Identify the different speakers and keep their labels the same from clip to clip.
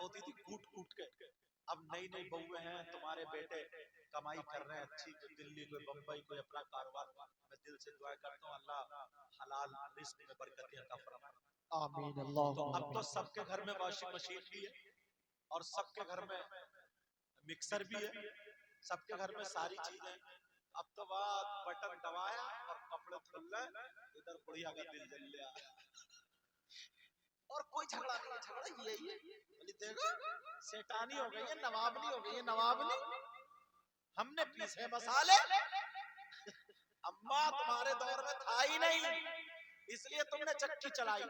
Speaker 1: होती थी कूट कूट के। अब नई नई बहुएं हैं, तुम्हारे बेटे कमाई कर रहे हैं अच्छी, दिल्ली कोई बम्बई कोई अपना कारोबार। मैं दिल से दुआ करता हूँ अल्लाह हलाल रिस्क में बरकत अता फरमाए।
Speaker 2: आमीन अल्लाह।
Speaker 1: तो अब तो सबके घर में वॉशिंग मशीन भी है और सबके घर में मिक्सर भी है, सबके घर में सारी चीजें। अब तो बात बटन दबाया और कपड़े धुल रहे, इधर बुढ़िया का दिल जल गया और कोई झगड़ा नहीं। झगड़ा यही है, देखो शैतानी हो गई है, नवाबनी हो गई है। नवाबनी हमने पीसे मसाले, अम्मा तुम्हारे दौर में था ही नहीं, इसलिए तुमने चक्की चलाई,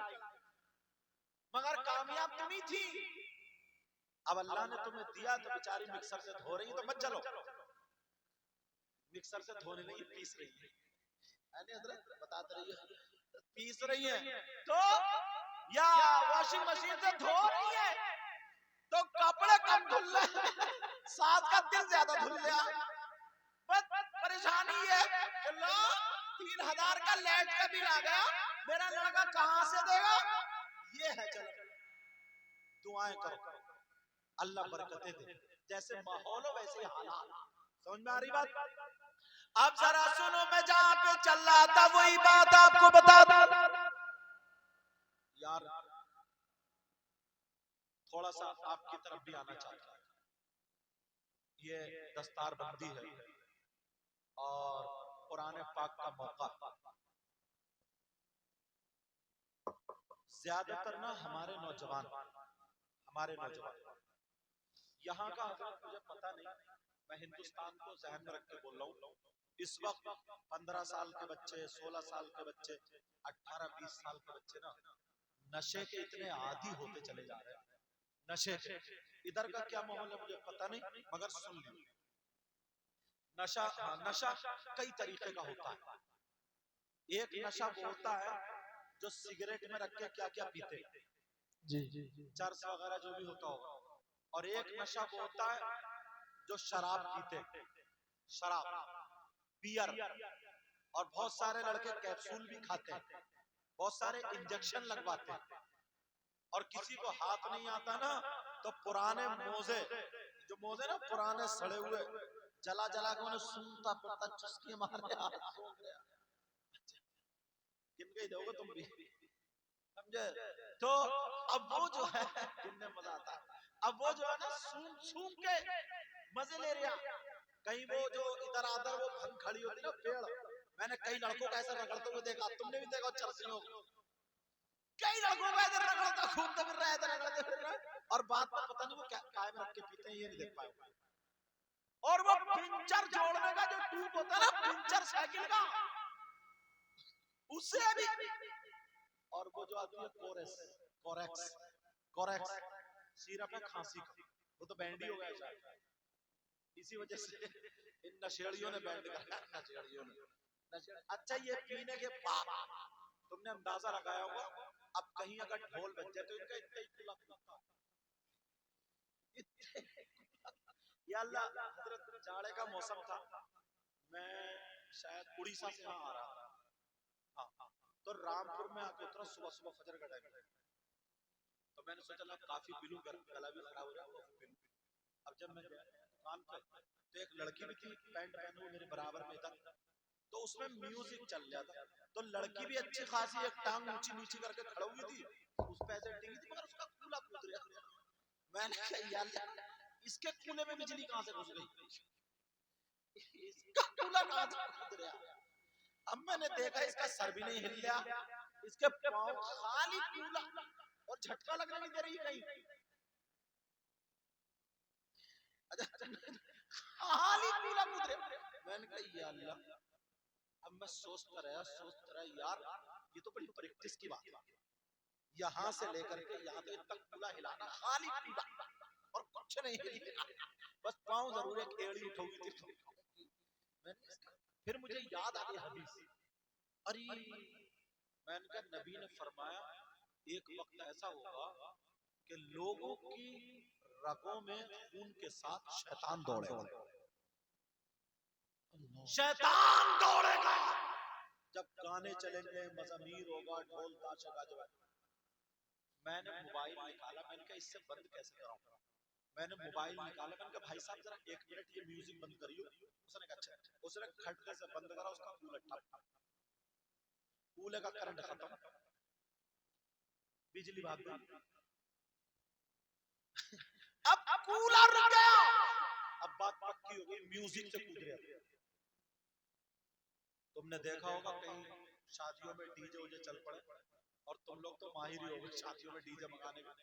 Speaker 1: मगर कामयाब तुम ही थी। अब अल्लाह ने तुम्हें दिया तो बेचारी मिक्सर से धो रही, तो मत चलो, मिक्सर से धोने नहीं, पीस रही है। बताते रहिए, पीस रही है। तो या वॉशिंग मशीन से धो रही है तो कपड़े कम धुल रहे, साथ का दिल ज्यादा धुल गया। बस परेशानी है कि 3000 का लाइट का बिल आ गया, मेरा लड़का कहां से देगा? ये है। चलो दुआएं करो, अल्लाह बरकतें दे। जैसे माहौल हो वैसे हालात। समझ में आ रही बात? अब जरा सुनो, मैं जहां पे चल रहा था वही बात आपको बता दूं। यार थोड़ा सा आपकी तरफ भी आना चाहता है। ये दस्तार बंदी है और कुरान पाक का मौका। ज्यादातर ना हमारे नौजवान यहाँ का हजरत मुझे पता नहीं, मैं हिंदुस्तान को जहन में रख के बोल रहा हूँ। इस वक्त 15 साल के बच्चे, 16 साल के बच्चे, 18-20 साल के बच्चे ना नशे के इतने आदी होते चले जा रहे हैं। नशे के इधर का क्या माहौल है मुझे पता नहीं, मगर सुन लीजिए, नशा कई तरीके का होता है। एक नशा वो होता है जो सिगरेट में रख के क्या क्या पीते,
Speaker 2: जी
Speaker 1: चर्स वगैरह जो भी होता होगा। और एक नशा वो होता है जो शराब पीते, शराब, बियर। और बहुत सारे लड़के कैप्सूल भी खाते हैं, बहुत सारे इंजेक्शन लगवाते हैं। और किसी को हाथ नहीं आता ना तो पुराने मोजे, जो मोजे ना पुराने सड़े हुए, जला जला के उन्हें सूंघता पड़ता, चुस्की मारने किनके दोगे तुम भी, समझे? तो अब वो जो है किन्ने मजा आता है, अब वो जो है ना सूंघ के मजे ले रहा। कहीं वो जो इधर आधर वो भंग खड़ी होती ना पेड़, मैंने कई लड़कों को ऐसा रगड़ते हुए देखा, तुमने भी देखा चरसियों को, कई लड़कों को ऐसा रगड़ता घूमते फिर रहा है, रगड़ते फिर रहा। और बात में पता नहीं वो क्या कायम रख के पीते हैं, ये नहीं देख पाए। और वो पिंचर जोड़ने का जो ट्यूब होता है ना, पिंचर साइकिल का, उससे भी। और वो जो आती है कोरेक्स सिरप है खांसी का, वो तो बैंड ही हो गया शायद, इसी वजह से इन नशेड़ियों ने बैंड करा। नशेड़ियों ने अच्छा ये पीने के बाद तुमने अंदाजा लगाया होगा, अब कहीं अगर ढोल बज जाए तो इनका इतना ही खुला खुलता। या अल्लाह, हजरत जाड़े का मौसम था, मैं शायद उड़ीसा से यहाँ आ रहा था, हाँ, तो रामपुर में आके उतरा सुबह सुबह फजर का टाइम। तो मैंने सोचा काफी पी लूं, गला भी खराब हो रहा है। अब जब मैं गया दुकान पे तो एक लड़की भी थी, पैंट पहने हुए मेरे बराबर में था, तो उसमें म्यूजिक चल रहा था। तो लड़की भी अच्छी खासी एक टांग ऊंची नीची करके खड़ी हुई थी, उस पे ऐसे टिकी थी, मगर उसका कूला कूद रहा। मैंने कहा यार इसके कूले में बिजली कहां से घुस गई, इसका कूला कहां से कूद रहा। अब मैंने देखा इसका सर भी नहीं हिल रहा, इसके पांव खाली कूला और झटका लगने नहीं दे रही कहीं। खाली कूला कूद रहा। मैंने कहा या अल्लाह, अब मैं सोचता रहा यार ये तो बड़ी प्रैक्टिस की बात है, यहाँ से लेकर के यहाँ तक कूला हिलाना, खाली कूला और कुछ नहीं हिला, बस पांव जरूर एक एड़ी उठी हुई थी। फिर मुझे याद आ गई हदीस, अरे मैंने कहा नबी ने फरमाया एक वक्त ऐसा होगा कि लोगों की रगों में खून के साथ शैतान दौड़ेगा, शैतान दौड़ेगा। जब गाने चलेंगे, मज़मीर होगा, ढोल ताशे बाजेगा, मैंने मोबाइल निकाला, मैंने कहा इससे बंद कैसे कराऊं। मैंने मोबाइल निकाला, मैंने कहा भाई साहब जरा 1 मिनट ये म्यूजिक बंद करियो। उसने कहा अच्छा। उसने खटके से बंद करा, उसका कूलर का करंट खत्म, बिजली भाग गई। अब कूलर रुक गया। अब बात पक्की हो गई, म्यूजिक से कूद रहे थे। तुमने देखा होगा कहीं शादियों में डीजे उजे चल पड़े, और तुम लोग तो माहिर ही हो गए शादियों में डीजे मंगाने में।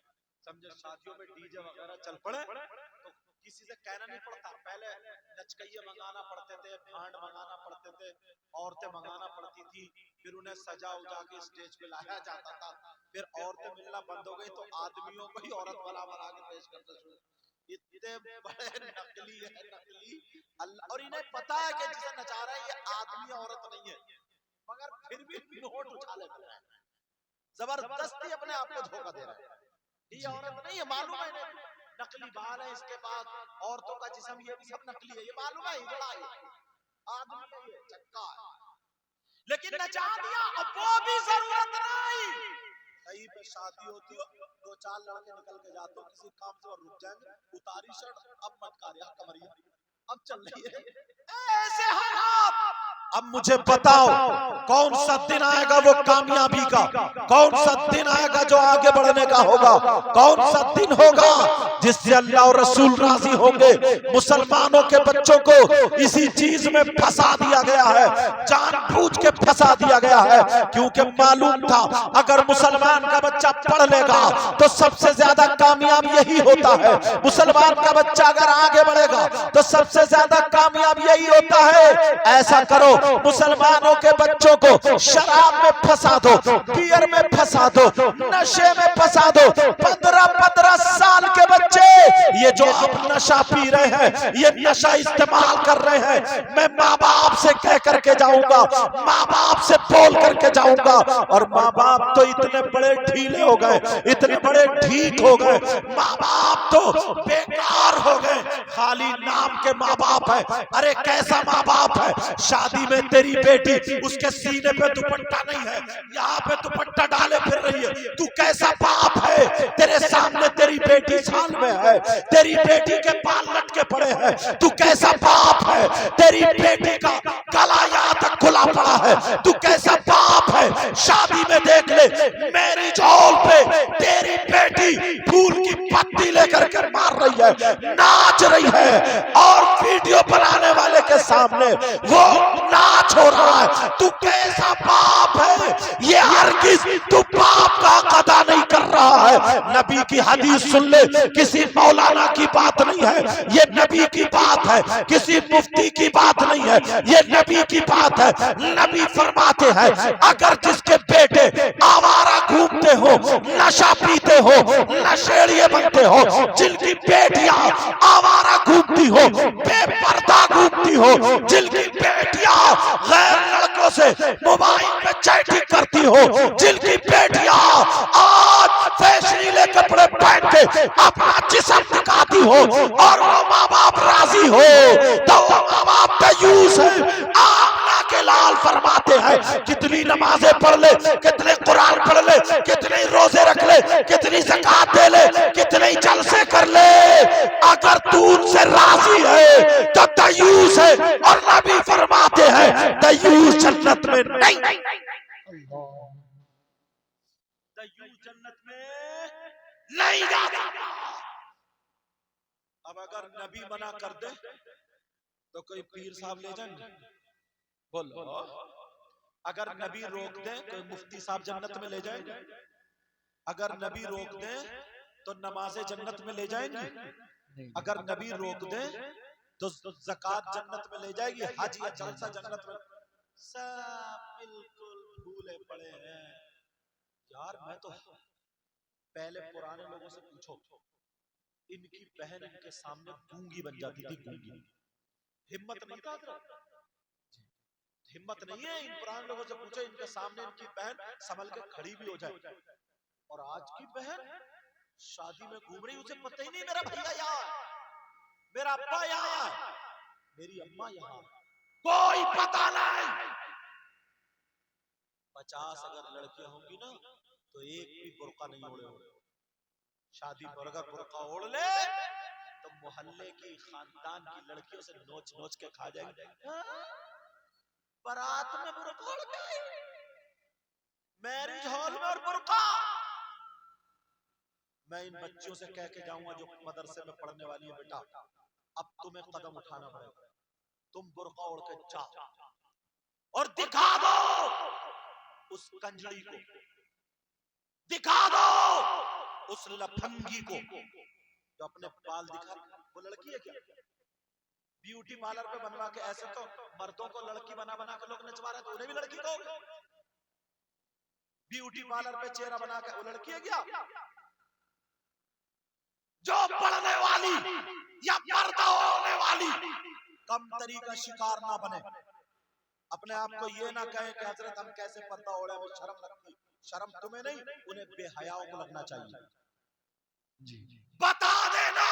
Speaker 1: समझे, शादियों में डीजे वगैरह चल पड़े तो किसी से कहना नहीं पड़ता। पहले नचकइये मंगाना पड़ते थे, भांड मंगाना पड़ते थे, औरतें मंगाना पड़ती थी, फिर उन्हें सजा उजा के स्टेज पे लाया जाता था। फिर औरतें मिलना बंद हो गई तो आदमियों को ही औरत बना बना के पेश करते शुरू। इतने बड़े नकली है, नकली अल्लाह। और इन्हें पता है कि जिसे नचा रहा है ये आदमी औरत नहीं है, मगर फिर भी नोट उछाले फिर रहा है, जबरदस्ती अपने आप को धोखा दे रहा है। ये औरत नहीं है, मालूम है इन्हें, नकली बाल है इसके पास, औरतों का जिस्म ये सब नकली है, ये मालूम है, हिजड़ा है, आदमी है, ये चक्का है, लेकिन नचा दिया। अब वो भी जरूरत नहीं। कहीं पे शादी होती हो, 2-4 लड़के निकल के जाते हो किसी काम से और रुक जाएंगे, उतारी शर्ट, अब मत कार्या कमरिया, अब चल रही है ऐसे हालात। अब मुझे बताओ कौन सा दिन आएगा वो कामयाबी का, कौन सा दिन आएगा जो आगे बढ़ने का होगा, कौन सा दिन होगा जिससे अल्लाह और रसूल राजी होंगे। मुसलमानों के बच्चों को इसी चीज में फंसा दिया गया है, जानबूझ के फंसा दिया गया है, क्योंकि मालूम था अगर मुसलमान का बच्चा पढ़ लेगा तो सबसे ज्यादा कामयाब यही होता है। मुसलमान का बच्चा अगर आगे बढ़ेगा तो सबसे ज्यादा कामयाब यही होता है। ऐसा करो, मुसलमानों के बच्चों को शराब में फंसा दो, बियर में फंसा दो, नशे में फंसा दो। 15-15 साल के बच्चे ये जो अब नशा पी रहे हैं, ये नशा इस्तेमाल कर रहे हैं, मैं माँ बाप से कह करके जाऊंगा, माँ बाप से बोल करके जाऊंगा। और माँ बाप तो इतने बड़े ढीले हो गए, इतने बड़े ठीक हो गए, माँ बाप तो बेकार हो गए, खाली नाम के माँ बाप है। अरे कैसा माँ बाप है, शादी में तेरी बेटी उसके सीने पे दुपट्टा नहीं है, यहाँ पे दुपट्टा डाले फिर रही है, तू कैसा बाप है। तेरे सामने तेरी बेटी साल में है, तेरी बेटी के बाल लटके पड़े हैं, तू कैसा बाप है। तेरी बेटी का गला यहाँ तक खुला पड़ा है, तू कैसा बाप है। शादी में देख ले मेरी झोल पे तेरी बेटी फूल की पत्ती लेकर के मार रही है, नाच रही है, और वीडियो बनाने वाले के सामने वो नाच हो रहा है। तू कैसा बाप है। ये हरगिज़ तू बाप का अदा नहीं कर रहा है। नबी की हदीस सुन ले, किसी मौलाना की बात नहीं है, ये नबी की बात है, किसी मुफ्ती की बात नहीं है, ये नबी की बात है। नबी फरमाते हैं अगर जिसके बेटे आवारा घूमते हो, नशा पीते हो, नशेड़िए बनते हो, जिनकी बेटियां आवारा घूमती हो, बेपर्दा घूमती हो, जिनकी बेटियां गैर लड़कों से मोबाइल पे चैटिंग करती हो, जिनकी बेटियां आज फैशनीले कपड़े पहन के अपना जिस्म दिखाती हो और वो माँ बाप राजी हो, तो वो माँ बाप तयूस है। आमना के लाल फरमाते हैं कितनी नमाजें पढ़ ले, कितने कुरान पढ़ ले, कितने रोजे रख ले, कितनी ज़कात दे ले, कितने जलसे कर ले, अगर तू उनसे राजी है तो तयूस है। और नबी फरमाते हैं तयूस जन्नत में नहीं, तयूस जन्नत में नहीं जाता। अब अगर नबी मना कर दे तो कोई पीर साहब ले जाएंगे, बोलो। अगर नबी रोक दे कोई मुफ्ती साहब जन्नत में ले जाएंगे, अगर नबी रोक दे तो नमाज़े जन्नत में ले जाएंगे, अगर नबी रोक दे तो ज़कात जन्नत में ले जाएगी, हज या जलसा जन्नत में। सब बिल्कुल भूले पड़े हैं यार। मैं तो पहले पुराने लोगों से पूछो, इनकी बहन इनके सामने गूंगी बन जाती थी, गूंगी। हिम्मत नहीं था, हिम्मत नहीं है। इन पुराने लोगों से पूछो, इनके सामने इनकी बहन संभल के खड़ी भी हो जाए। और आज की बहन शादी में घूम रही, उसे पता ही नहीं मेरा भैया यहाँ, मेरा अब्बा यहाँ, मेरी अम्मा यहाँ, कोई पता नहीं। 50 अगर लड़कियां होंगी ना तो एक भी बुर्का नहीं ओढ़े हो। शादी पर अगर बुर्का ओढ़ ले तो मोहल्ले की खानदान की लड़कियों से नोच नोच के खा जाएंगे। बारात में बुर्का ओढ़ के आई, मैरिज हॉल में और बुर्का। मैं इन बच्चियों से कह के जाऊंगा जो मदरसे में पढ़ने वाली है, बेटा अब तुम्हें कदम उठाना पड़ेगा। तुम बुर्का ओढ़ के जाओ और दिखा दो उस कंजड़ी को, दिखा दो उस लफंगी को जो अपने बाल दिखा। वो लड़की है क्या? ब्यूटी पार्लर पे बनवा के, ऐसे तो मर्दों को लड़की बना बना के लोग नचवा रहे, तो उन्हें भी लड़की कहोगे? ब्यूटी पार्लर पे चेहरा बना के, वो लड़की है क्या? जो पढ़ने वाली या पर्दा होने वाली कम तरीका शिकार ना बने। अपने आप को ये ना कहे कि हजरत हम कैसे पर्दा ओढ़े, हमें शर्म लगती। शर्म तुम्हें नहीं, उन्हें बेहयाओं को लगना चाहिए। जी बता देना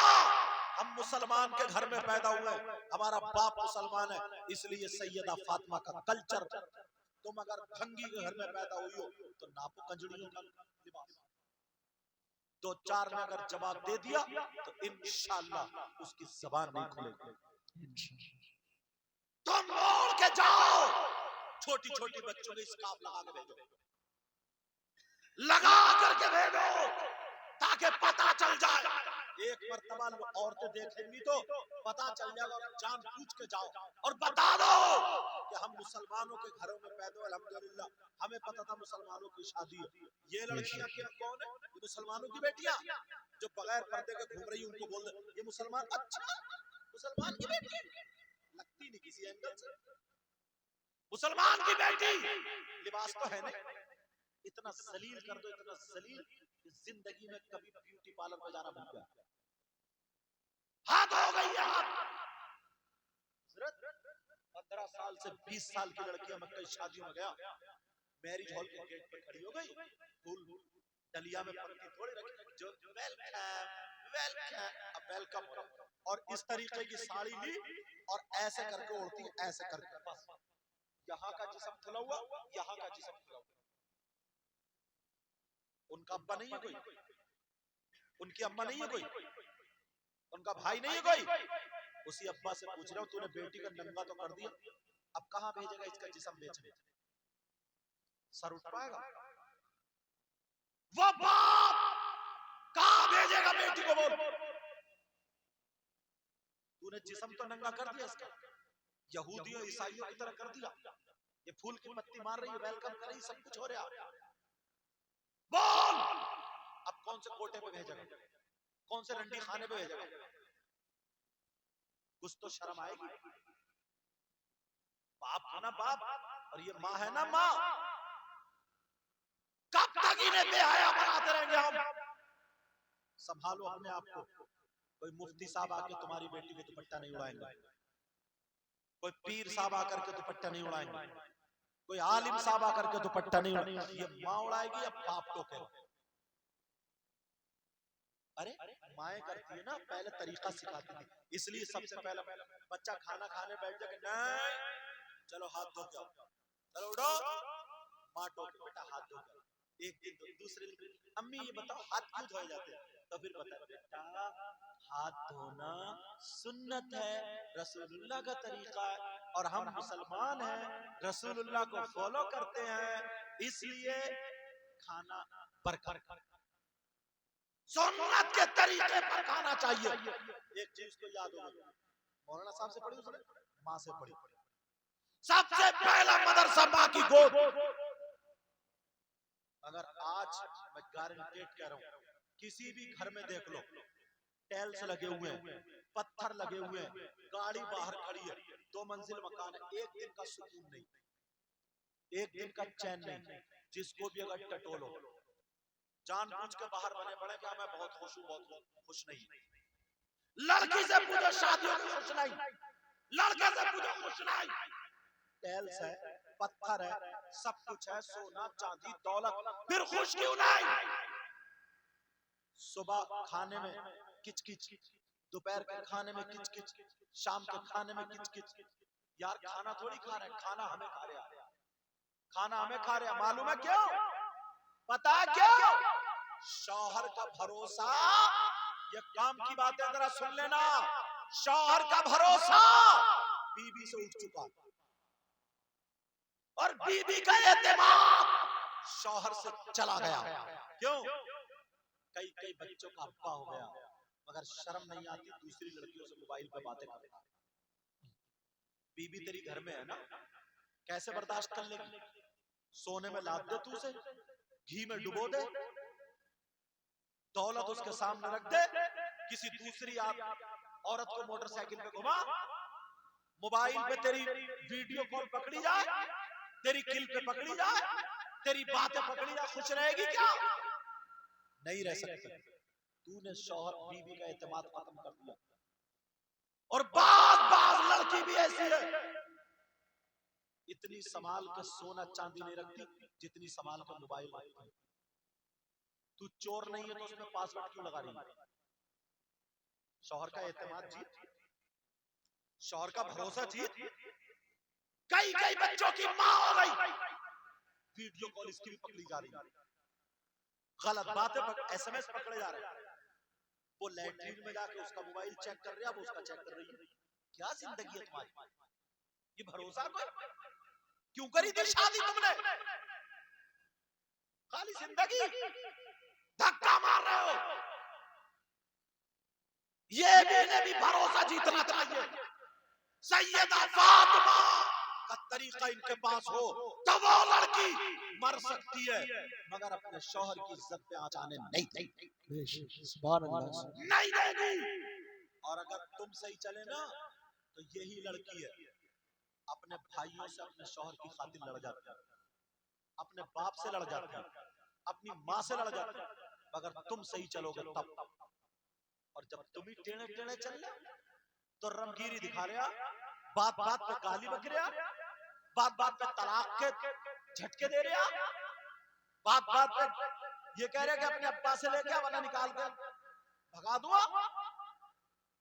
Speaker 1: हम मुसलमान के घर में पैदा हुए, हमारा बाप मुसलमान है, इसलिए सैयदा फातिमा का कल्चर। तुम अगर भंगी के घर में पैदा हुई हो तो नापो कंजड़ियों का लिबास। दो चार ने अगर जवाब दे दिया तो इंशाअल्लाह उसकी जबान नहीं खुलेगी। तुम ओढ़ के जाओ, छोटी छोटी बच्चों के स्कार्फ लगा के भेजो, लगा करके भेजो, ताकि पता चल जाए। एक मर्तबा औरतें देखेंगी तो पता चल जाएगा। जान पूछ के जाओ और बता दो कि हम मुसलमानों के घरों में पैदा हुए, अल्हम्दुलिल्लाह हमें पता था मुसलमानों की शादी है। ये लड़कियां क्या कौन है? ये मुसलमानों की बेटियां जो बगैर पर्दे के घूम रही, उनको बोल दे ये मुसलमान। अच्छा, मुसलमान की बेटी लगती नहीं किसी एंगल से। मुसलमान की बेटी लिबास तो है नहीं। इतना जलील कर दो, इतना जलील कि जिंदगी में कभी ब्यूटी पार्लर में जाना भूल गया। हाथ हो गई है हाथ। 15 साल से 20 साल की लड़कियां, मैं कई शादियों में गया, मैरिज हॉल के गेट पे खड़ी हो गई, फूल डलिया में पंक्ति थोड़ी रखी, जो वेलकम वेलकम, अब वेलकम हो रहा है। और इस तरीके की साड़ी ली और ऐसे करके ओढ़ती है, ऐसे करके, बस यहाँ का जिस्म खुला हुआ, यहाँ का जिस्म खुला हुआ। उनका अब्बा नहीं है कोई, उनकी अम्मा नहीं है कोई, उनका भाई नहीं है कोई। उसी अब्बा से पूछ रहा हूं, तूने बेटी का नंगा तो कर दिया, अब कहां भेजेगा इसका जिस्म बेचने? सर उठ पाएगा? वो बाप कहां भेजेगा बेटी को? बोल, तूने जिस्म तो नंगा कर दिया इसका, यहूदियों ईसाइयों की तरह कर दिया। ये फूल की पत्ती मार रही है, वेलकम कर रही, सब कुछ हो रहा। बोल अब कौन से कोटे पे भेजेगा, कौन से रंडी खाने पे भेजेगा? कुछ तो शर्म आएगी। बाप है ना बाप, और ये माँ है ना माँ। कब तक इन्हें बेहया बनाते रहेंगे हम? संभालो अपने आप को। कोई मुफ्ती साहब आके तुम्हारी बेटी को दुपट्टा नहीं उड़ाएंगे, कोई पीर साहब आकर के दुपट्टा नहीं उड़ाएंगे, कोई आलिम साहब आकर के दुपट्टा नहीं उड़ाएंगे। ये माँ उड़ाएगी या बाप टोकेगा? अरे माएं करती है ना, पहले तरीका सिखाती थी, इसलिए सबसे पहले बच्चा खाना खाने बैठ जाके नहीं चलो हाथ धो जाओ, चलो उठो, माँ टोके बेटा हाथ धो जाओ। एक दिन दूसरे दिन अम्मी ये बताओ हाथ क्यों धोए जाते हैं? तो फिर बता बेटा हाथ धोना सुन्नत है, रसूलुल्लाह का तरीका है, और हम मुसलमान हैं, रसूलुल्लाह को फॉलो करते हैं, इसलिए खाना बरकत सुन्नत के तरीके पर खाना चाहिए। एक चीज तो याद होगी, मौलाना साहब से पढ़ी उसने, माँ से पढ़ी। सबसे पहला मदरसा माँ की गोद। अगर आज मैं गारंटेड कह रहा हूं, किसी भी घर में देख लो, टाइल्स लगे हुए हैं, पत्थर लगे हुए हैं, गाड़ी बाहर खड़ी है, 2 मंजिल मकान है, एक दिन का सुकून नहीं, एक दिन का चैन नहीं। जिसको भी अगर टटोलो, जानबूझ के बाहर बने पड़े क्या मैं बहुत खुश हूं, बहुत खुश नहीं। लड़की से पूछो शादियों में खुश नहीं, लड़के से पूछो खुश नहीं। टाइल्स है, पत्थर है, सब कुछ है, सोना चांदी दौलत, फिर खुश क्यों नहीं? सुबह खाने में किचकिच, दोपहर के खाने में किचकिच, शाम के खाने में किचकिच। यार खाना थोड़ी खा रहे, खाना हमें खा रहे, खाना हमें खा रहे। मालूम है क्यों? पता क्यों? शौहर का भरोसा, ये काम की बातें जरा सुन लेना, शौहर का भरोसा बीबी से उठ चुका और बीबी का एतमाद शौहर से चला गया। क्यों? कई कई बच्चों का अब्बा हो गया मगर शर्म नहीं आती दूसरी लड़कियों से मोबाइल पे बातें करता। बीबी तेरी घर में है ना, कैसे बर्दाश्त कर लेगी? सोने में लाद दे, तू उसे घी में डुबो दे, दौलत उसके सामने रख दे, किसी दूसरी औरत को मोटरसाइकिल पे घुमा, मोबाइल पे तेरी वीडियो कॉल पकड़ी जाए, तेरी किल पे पकड़ी जाए, तेरी बातें पकड़ी जाए, खुश रहेगी क्या? नहीं रह सकती। तूने शौहर बीबी का एतमाद खत्म कर दिया। और बाज लड़की भी ऐसी है, इतनी संभाल के सोना चांदी नहीं रखती जितनी संभाल के मोबाइल रखती है। तू चोर नहीं है तो उसमें पासवर्ड क्यों लगा रही है? शौहर का एतमाद जीत, शौहर का भरोसा जीत। कई कई बच्चों की मां हो गई, वीडियो कॉल इसकी भी पकड़ी जा रही है, गलत बातें एसएमएस पकड़े जा रहे हैं। वो लैट्रिन में जाके उसका मोबाइल चेक कर रहा है, वो उसका चेक कर रही है। क्या जिंदगी है तुम्हारी? ये भरोसा कोई? क्यों करी थी शादी तुमने? खाली जिंदगी धक्का मार रहे हो। ये भी भरोसा जीतना चाहिए। सैयदा फातिमा का तरीका इनके पास हो तो वो लड़की मर सकती है मगर अपने शौहर की इज्जत पे आंच आने नहीं देगी। नहीं देगी। और अगर तुम सही चले ना तो यही लड़की है अपने भाइयों से अपने शौहर की खातिर लड़ जाती है, अपने बाप से लड़ जाती है, अपनी माँ से लड़ जाती है, मगर तुम सही चलोगे तब। और जब तुम ही टेढ़े टेढ़े चल रहे तो रमगीरी दिखा रहे, बात बात पे गाली बक रहे, बात बात पे तलाक के झटके दे रहे, बात बात पे ये कह रहे कि अपने अब्बा से लेके वरना निकाल के भगा दूंगा।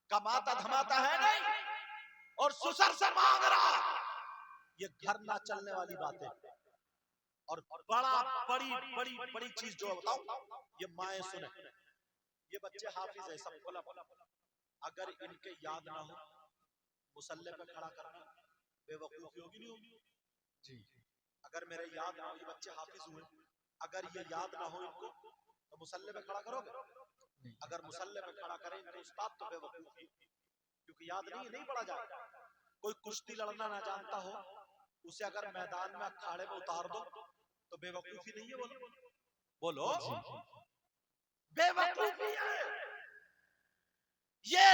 Speaker 1: कमाता धमाता है नहीं और सुसर से मांग रहा। ये घर ना चलने वाली बातें। और बड़ी बड़ी बड़ी चीज जो बताऊं, ये माएं सुने, ये बच्चे हाफिज है, सब बोला अगर इनके याद ना हो मुसल्ले पे खड़ा करना बेवकूफी होगी नहीं होगी जी। अगर मेरे याद ना हो, ये बच्चे हाफिज हुए, अगर ये याद ना हो इनको तो मुसल्ले पे खड़ा करोगे? अगर मुसल्ले पे खड़ा करें तो उस्ताद तो बेवकूफी, क्योंकि याद नहीं पड़ा जाए। कोई कुश्ती लड़ना ना जानता हो उसे अगर मैदान में अखाड़े में उतार दो तो बेवकूफी नहीं है? बोलो बेवकूफी है। ये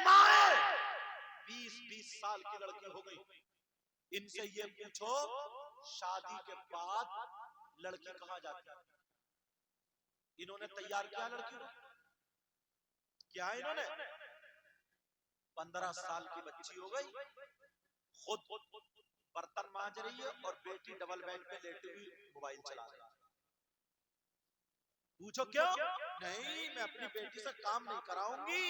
Speaker 1: माए 20-20 साल की लड़की हो गई, इनसे ये पूछो शादी के बाद लड़की कहां जाती है? इन्होंने तैयार किया लड़की को? क्या इन्होंने 15 साल की बच्ची हो गई, खुद बर्तन मांज रही है और बेटी डबल बेड पे लेटी हुई मोबाइल चला रही है। पूछो क्यों? नहीं, मैं अपनी बेटी से काम नहीं कराऊंगी।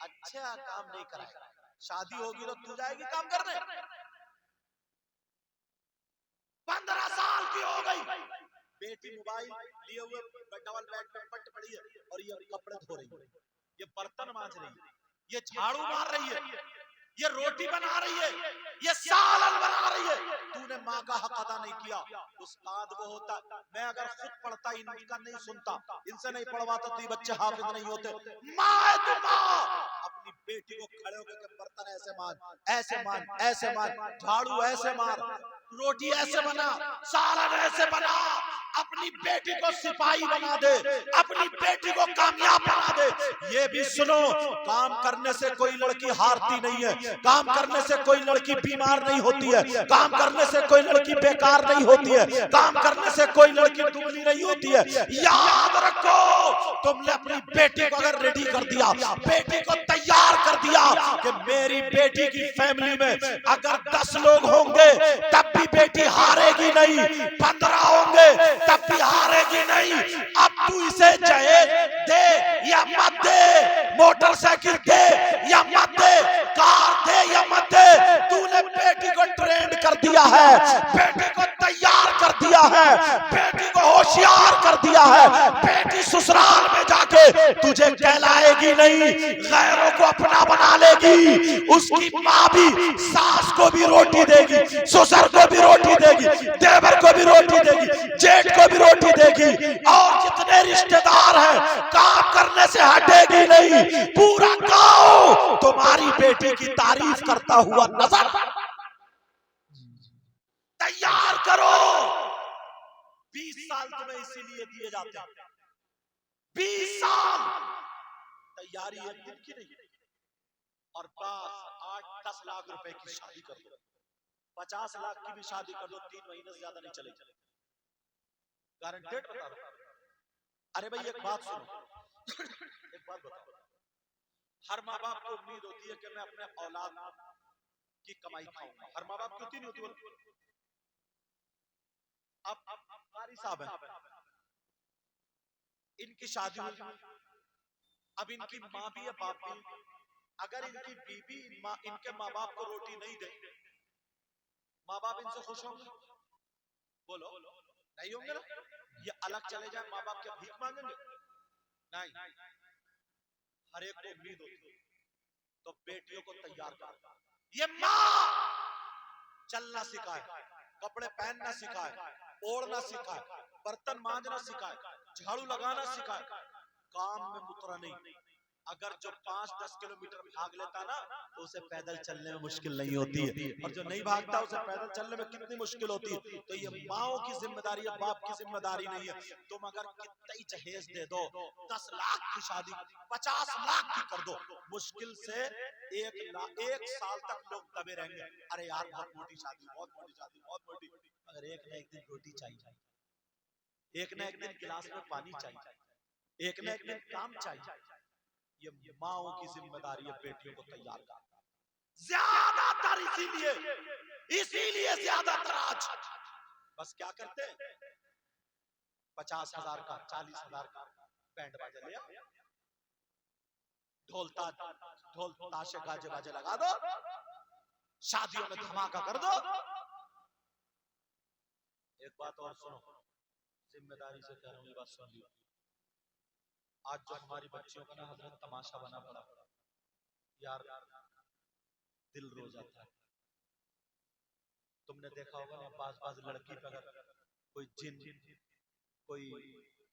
Speaker 1: अच्छा, काम नहीं कराएगा, शादी होगी तो तू जाएगी काम करने। 15 साल की हो गई, बेटी मोबाइल लिए हुए डबल बेड पे पट पड़ी है और ये कपड़े धो रही है, ये बर्तन मांज रही है, ये झाड़ू मार रही है, ये रोटी बना रही है, ये सालन बना रही है। तूने माँ का हक अदा नहीं किया। उस्ताद वो होता, मैं अगर खुद पढ़ता इनका नहीं सुनता, इनसे नहीं पढ़वाता तो ये बच्चे हाफिज नहीं होते। माँ है तू, माँ अपनी बेटी को खड़े होकर बर्तन ऐसे मार, ऐसे मार, ऐसे मार, झाड़ू ऐसे मार, रोटी ऐसे बना, सालन ऐसे बना, अपनी बेटी को सिपाही बना दे, अपनी बेटी को कामयाब बना दे। ये भी सुनो, काम करने से कोई लड़की हारती नहीं है, काम करने से कोई लड़की बीमार नहीं होती है, काम करने से कोई लड़की बेकार नहीं होती है, काम करने से कोई लड़की दुबली नहीं होती है। याद रखो, तुमने अपनी बेटी को अगर रेडी कर दिया, बेटी को तैयार कर दिया कि मेरी बेटी की फैमिली में अगर 10 लोग होंगे तब भी बेटी हारेगी नहीं, 15 होंगे तब भी हारेगी नहीं। अब तू इसे जहेज दे या मत दे, मोटरसाइकिल दे या मत दे, कार दे या मत दे, तूने बेटी को ट्रेंड कर दिया है, बेटी को तैयार कर दिया दिया है, बेटी को होशियार कर दिया है। बेटी ससुराल में जाके तुझे कहलाएगी नहीं, गैरों को अपना बना लेगी। उसकी माँ भी सास को भी रोटी देगी, ससुर को भी रोटी देगी, देवर को भी रोटी देगी, जेठ को भी रोटी देगी, और जितने रिश्तेदार हैं काम करने से हटेगी नहीं। पूरा गांव तुम्हारी बेटी की तारीफ करता हुआ नजर। तैयार करो। 20 साल तुम्हें इसीलिए दिए जाते हैं, 20 साल तैयारी एक दिन की नहीं। और बस 8-10 लाख रुपए की शादी कर दो, 50 लाख की भी शादी कर दो, 3 महीने से ज्यादा नहीं चलेगी, गारंटेड बता रहा हूं। अरे भाई एक बात सुनो, एक बात बताओ, हर माँ बाप को उम्मीद होती है कि मैं अपने औलाद की कमाई खाऊंगा। हर माँ बाप क्यों नहीं होती बोलो? अब कारी साहब है, इनकी शादी हुई, अब इनकी माँ भी है बाप भी। अगर इनकी बीबी इनके माँ बाप को रोटी नहीं दे, माँ बाप इनसे खुश होंगे? बोलो नहीं होंगे ना। ये अलग चले जाए, माँ बाप क्या भीख मांगेंगे? नहीं। हर एक को उम्मीद होती है, तो बेटियों को तैयार कर। ये माँ चलना सिखाए, कपड़े पहनना सिखाए, ओढ़ना सिखाए, बर्तन मांजना सिखाए, झाड़ू लगाना सिखाए, काम में मुतरा नहीं। अगर जो 5-10 किलोमीटर भाग लेता ना, तो उसे पैदल चलने में मुश्किल नहीं होती है, और जो नहीं भागता उसे पैदल चलने में कितनी मुश्किल होती है। तो ये माओ की जिम्मेदारी है, बाप की जिम्मेदारी नहीं है। तुम अगर कितना ही जहेज दे दो, 10 लाख की शादी 50 लाख की कर दो, मुश्किल से 1 साल तक लोग दबे रहेंगे। अरे यार बहुत मोटी शादी, बहुत मोटी शादी, बहुत मोटी। अगर एक ना एक दिन रोटी चाहिए, एक ना एक दिन गिलास में पानी चाहिए, एक ना एक दिन काम चाहिए। ये माओ की जिम्मेदारी है बेटियों को तैयार करना। ज्यादातर इसीलिए ज्यादातर आज बस क्या करते हैं, 50,000 का 40,000 का बैंड बाजा ले आओ, ढोल ताशे गाजे बाजे लगा दो, शादियों में धमाका कर दो। एक बात और सुनो, जिम्मेदारी से कह रहा हूं, ये बात सुन लो। आज जो हमारी बच्चियों का ना हजरत तमाशा बना पड़ा यार, दिल रो जाता है। तुमने देखा होगा ना, बाज लड़की पे अगर कोई जिन, कोई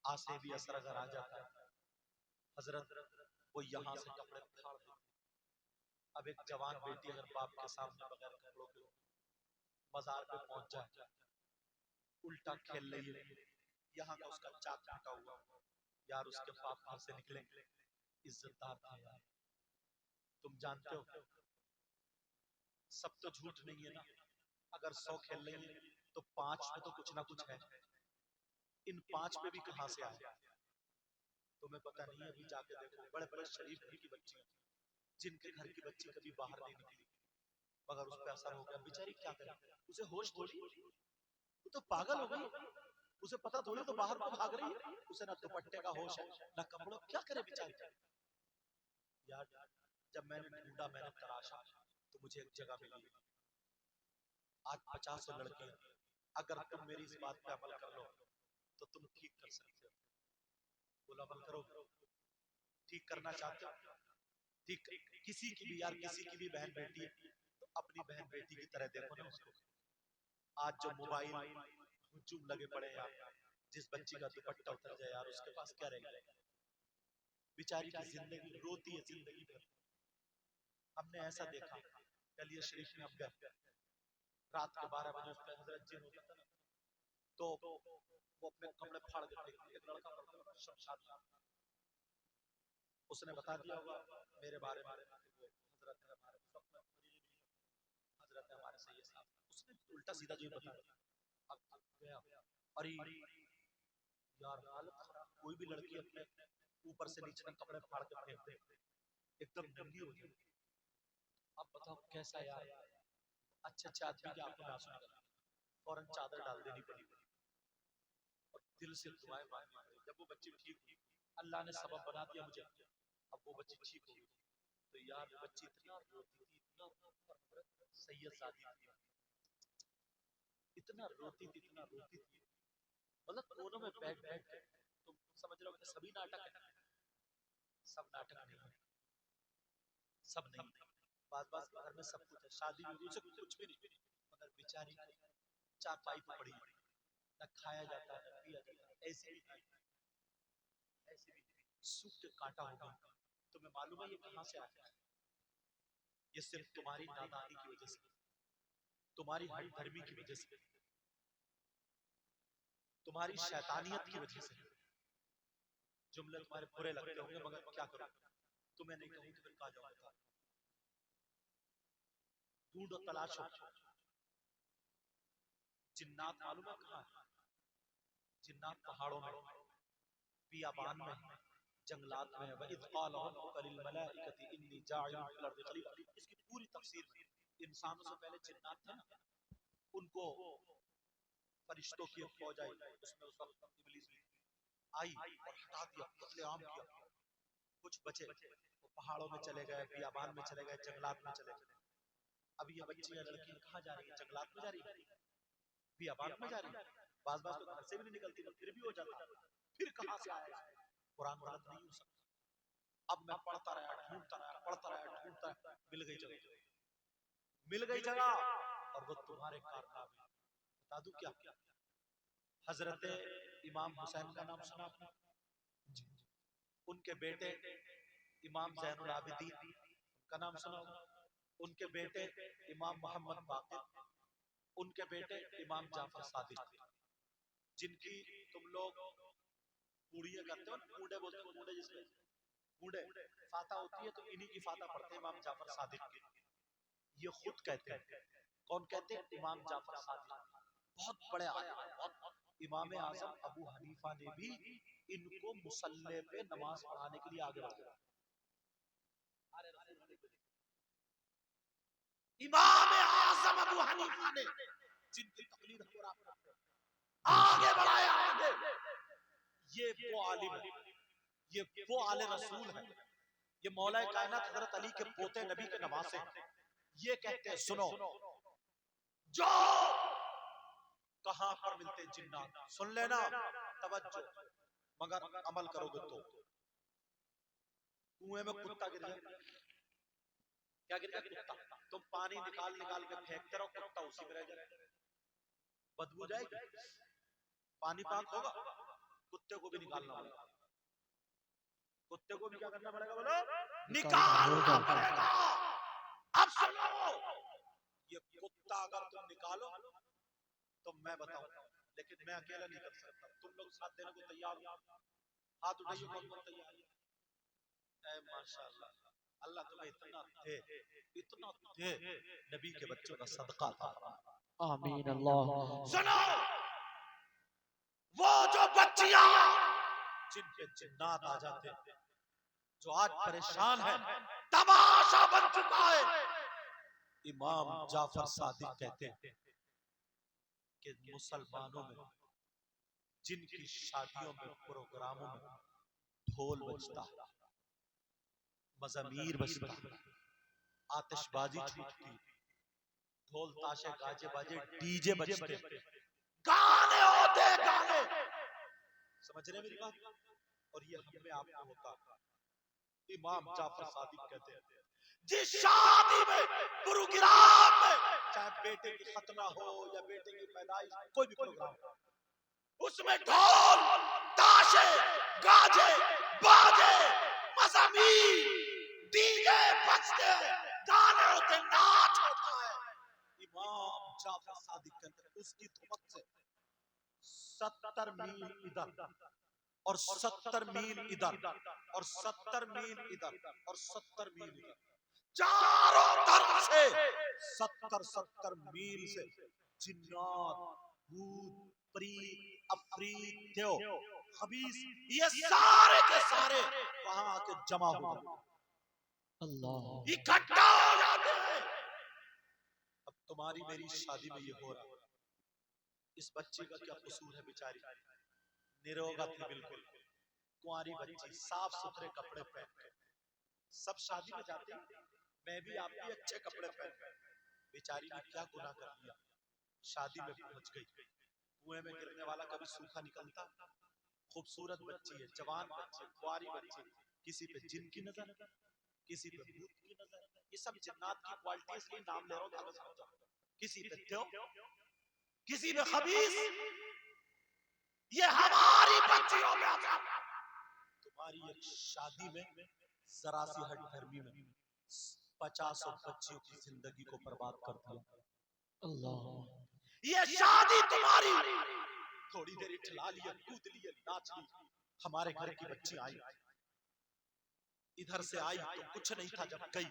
Speaker 1: आसे भी असर अगर आ जाता है, हजरत वो यहाँ से कपड़े फाड़ देती। अब एक जवान बेटी अगर बाप के सामने बगैर कपड़ों के बाजार पे पहुंच जाए, उल्टा खेल रही है, यहाँ का उसका चाक फटा हुआ, यार उसके बाप घर से निकले इज्जतदार था यार। तुम जानते हो सब तो झूठ नहीं है ना। अगर 100 खेल रही है तो 5 में तो कुछ ना कुछ है। इन 5 पे भी कहां से आए तुम्हें पता नहीं है। अभी जाके देखो, बड़े बड़े शरीफ घर की बच्ची, जिनके घर की बच्ची कभी बाहर नहीं निकली, मगर उस पर असर हो गया। बेचारी क्या करे, उसे होश थोड़ी, वो तो पागल हो गई, उसे पता थोड़ी तो बाहर को भाग रही है। उसे ना दुपट्टे का होश है ना कपड़ों, क्या करे बेचारी। यार जब मैंने ढूंढा, मैंने तराशा, तो मुझे एक जगह मिली। आज 50 लड़के, अगर तुम मेरी इस बात पे अमल कर लो तो तुम ठीक कर सकते हो। बोलो अमल करो, ठीक करना चाहते हो, ठीक किसी की भी यार, किसी की भी बहन बेटी है तो अपनी बहन बेटी की तरह देखो ना उसको। आज जो मोबाइल हुजूम लगे पड़े यार, जिस बच्ची का दुपट्टा उतर जाए यार, उसके पास क्या रहेगा? बेचारी की जिंदगी रोती है जिंदगी भर। हमने ऐसा देखा, चलिए शरीफ में अब गए, रात के 12 बजे उस पर हजरत जिन होता था ना, तो वो अपने कपड़े फाड़ के फेंक दिए। एक लड़का पड़ता था शमशाद, उसने बता दिया होगा मेरे बारे में, हजरत है हमारे सब में, हजरत है हमारे सैयद साहब। उसने उल्टा सीधा जो बता दिया। अब गया, अरे यार हालत खराब। कोई भी लड़की अपने ऊपर से नीचे तक कपड़े फाड़ के फेंक दे, एकदम नंगी हो जाए। अब बताओ कैसा यार। अच्छे अच्छे आदमी की आंखों में आंसू निकल, फौरन चादर डाल देनी पड़ी और दिल से दुआएं मांगनी पड़ी। जब वो बच्ची ठीक हुई, अल्लाह ने सबब बना दिया मुझे, अब वो बच्ची ठीक हो गई। तो यार बच्ची इतना रोती थी, इतना सैयद सादी थी, इतना रोती थी, इतना रोती थी। मतलब कोनों में बैठ बैठ के तुम समझ रहे हो कि सभी नाटक है? सब नाटक नहीं है, सब नहीं। बात बात घर में सब कुछ है, शादी में उसे कुछ भी नहीं, मगर बेचारी चारपाई पर पड़ी, न खाया जाता है न पिया जाता है, ऐसे भी ऐसे भी सूख के कांटा होगा। तुम्हें मालूम है ये कहां से आया? ये सिर्फ तुम्हारी नादानी की वजह से, तुम्हारी हठधर्मी की वजह से, तुम्हारी शैतानियत की वजह से। जुमले तुम्हारे बुरे लगते होंगे मगर क्या करो, तुम्हें नहीं कहूं तो फिर कहा जाऊंगा। ढूंढो तलाशो, जिन्नात मालूम है कहां है? जिन्नात पहाड़ों में, बियाबान में, जंगलात में है। वइज़ क़ाल रब्बुका लिल मलाइकति इन्नी जाइलुन फिल अर्दि खलीफा। इसकी पूरी तफसीर इंसानों से पहले जिन्नात थे ना, उनको फरिश्तों की एक फौज आई, उसमें उस वक्त इब्लीस आई और हटा दिया, कत्लेआम किया। कुछ बचे वो पहाड़ों में चले गए, बियाबान में चले गए, जंगलात में चले गए। अब ये बच्चियां लड़की कहाँ जा रही है? जंगलात में जा रही है, बियाबान में जा रही है। बाज बाज तो घर से भी नहीं निकलती, फिर भी हो जाता। फिर कहां से आया? कुरान गलत नहीं हो सकता। अब मैं पढ़ता रहा, ढूंढता रहा, पढ़ता रहा, ढूंढता रहा, मिल गई जगह, मिल गई जगह। और वो तुम्हारे कारनामे, बता दूं क्या? हजरत इमाम हुसैन का नाम सुना आपने? उनके बेटे इमाम जैनुल आबिदीन का नाम सुना होगा? उनके बेटे इमाम मोहम्मद बाक़िर, उनके बेटे इमाम जाफर सादिक, जिनकी तुम लोग पूड़ियां करते हो, पूड़े बोलते हो, पूड़े जिसमें पूड़े फाता होती है तो इन्हीं की फाता पढ़ते हैं, इमाम जाफर सादिक की। ये खुद कहते हैं। कौन कहते हैं? इमाम जाफर सादिक, बहुत बड़े आलिम हैं, बहुत। इमाम आजम अबू हनीफा ने भी इनको मुसल्ले पे नमाज पढ़ाने के लिए आगे बढ़ाया। इमाम आजम अबू हनीफा ने, जिनकी तकलीद हो रहा, आगे बढ़ाया, आगे। ये वो आलिम है, ये वो आले रसूल है, ये मौला कायनात हजरत अली के पोते नबी के नवासे। ये कहते हैं सुनो, जो कहां पर मिलते जिन्नात, सुन लेना, तवज्जो, मगर अमल करोगे तो। कुएं में कुत्ता गिर जाए, क्या गिर जाए? कुत्ता। तुम पानी निकाल निकाल के फेंकते रहो, कुत्ता उसी में रह जाए, बदबू जाएगी, पानी पाक होगा, कुत्ते को भी निकालना पड़ेगा। कुत्ते को भी क्या करना पड़ेगा? बोलो, निकालना पड़ेगा। अब सुनो, ये कुत्ता अगर तुम निकालो तो मैं बताऊं, लेकिन मैं अकेला नहीं कर सकता, तुम लोग साथ देने को तैयार हो? हाथ उठाइए, कौन कौन तैयार है? माशाअल्लाह, अल्लाह तुम्हें इतना दे, नबी के बच्चों का सदका था।
Speaker 2: आमीन अल्लाह।
Speaker 1: सुनो, वो जो बच्चियां जिन पे जिन्नात आ जाते हैं, जो आज परेशान है, तमाशा बन चुका है, इमाम जाफर सादिक कहते हैं कि मुसलमानों में जिनकी शादियों में, प्रोग्रामों में ढोल बजता, मज़मीर बजता, आतिशबाजी छूटती, ढोल ताशे गाजे बाजे डीजे बजते, गाने होते, गाने, समझ रहे मेरी बात? और ये हम में आप में होता। इमाम जाफर सादिक कहते हैं जिस शादी में, प्रोग्राम में, चाहे बेटे की खतना हो या बेटे की पैदाइश, कोई भी प्रोग्राम हो, उसमें ढोल ताशे गाजे बाजे मज़मीर डीजे बजते, गाने होते, नाच होता है। इमाम जाफर सादिक कहते हैं उसकी धुमक से 70 मील इधर और 70 मील इधर और 70 मील इधर और 70 मील इधर, चारों तरफ से 70 मील से जिन्नात, भूत, प्रीत, अफरीत, खबीस, ये सारे के सारे वहां आके जमा हो जाते,
Speaker 2: अल्लाह,
Speaker 1: इकट्ठा हो जाते हैं। अब तुम्हारी मेरी शादी में ये हो रहा है, इस बच्ची का क्या कसूर है? बेचारी निरोगा थी बिल्कुल, कुंवारी बच्ची, साफ सुथरे कपड़े पहन के, सब शादी में जाते हैं, मैं भी आप भी अच्छे कपड़े पहन के, बेचारी ने क्या गुनाह कर लिया? शादी में पहुंच गई, कुएं में गिरने वाला कभी सूखा निकलता? खूबसूरत बच्ची है, जवान बच्ची, कुआरी बच्ची, किसी पे जिन की नजर, किसी पे भूत की नजर। ये सब जिन्नात की क्वालिटी, इसलिए नाम ले रहा हूं ताकि समझ जाओ। किसी पे देव, किसी पे खबीस। ये हमारी बच्चियों पे असर। तुम्हारी एक शादी में जरा सी हट धर्मी में 50 बच्चियों की जिंदगी को बर्बाद कर दिया।
Speaker 2: अल्लाह।
Speaker 1: ये शादी तुम्हारी थोड़ी देर इठला लिए, कूद लिए, नाच ली। हमारे घर की बच्ची आई, इधर से आई तो कुछ नहीं था, जब गई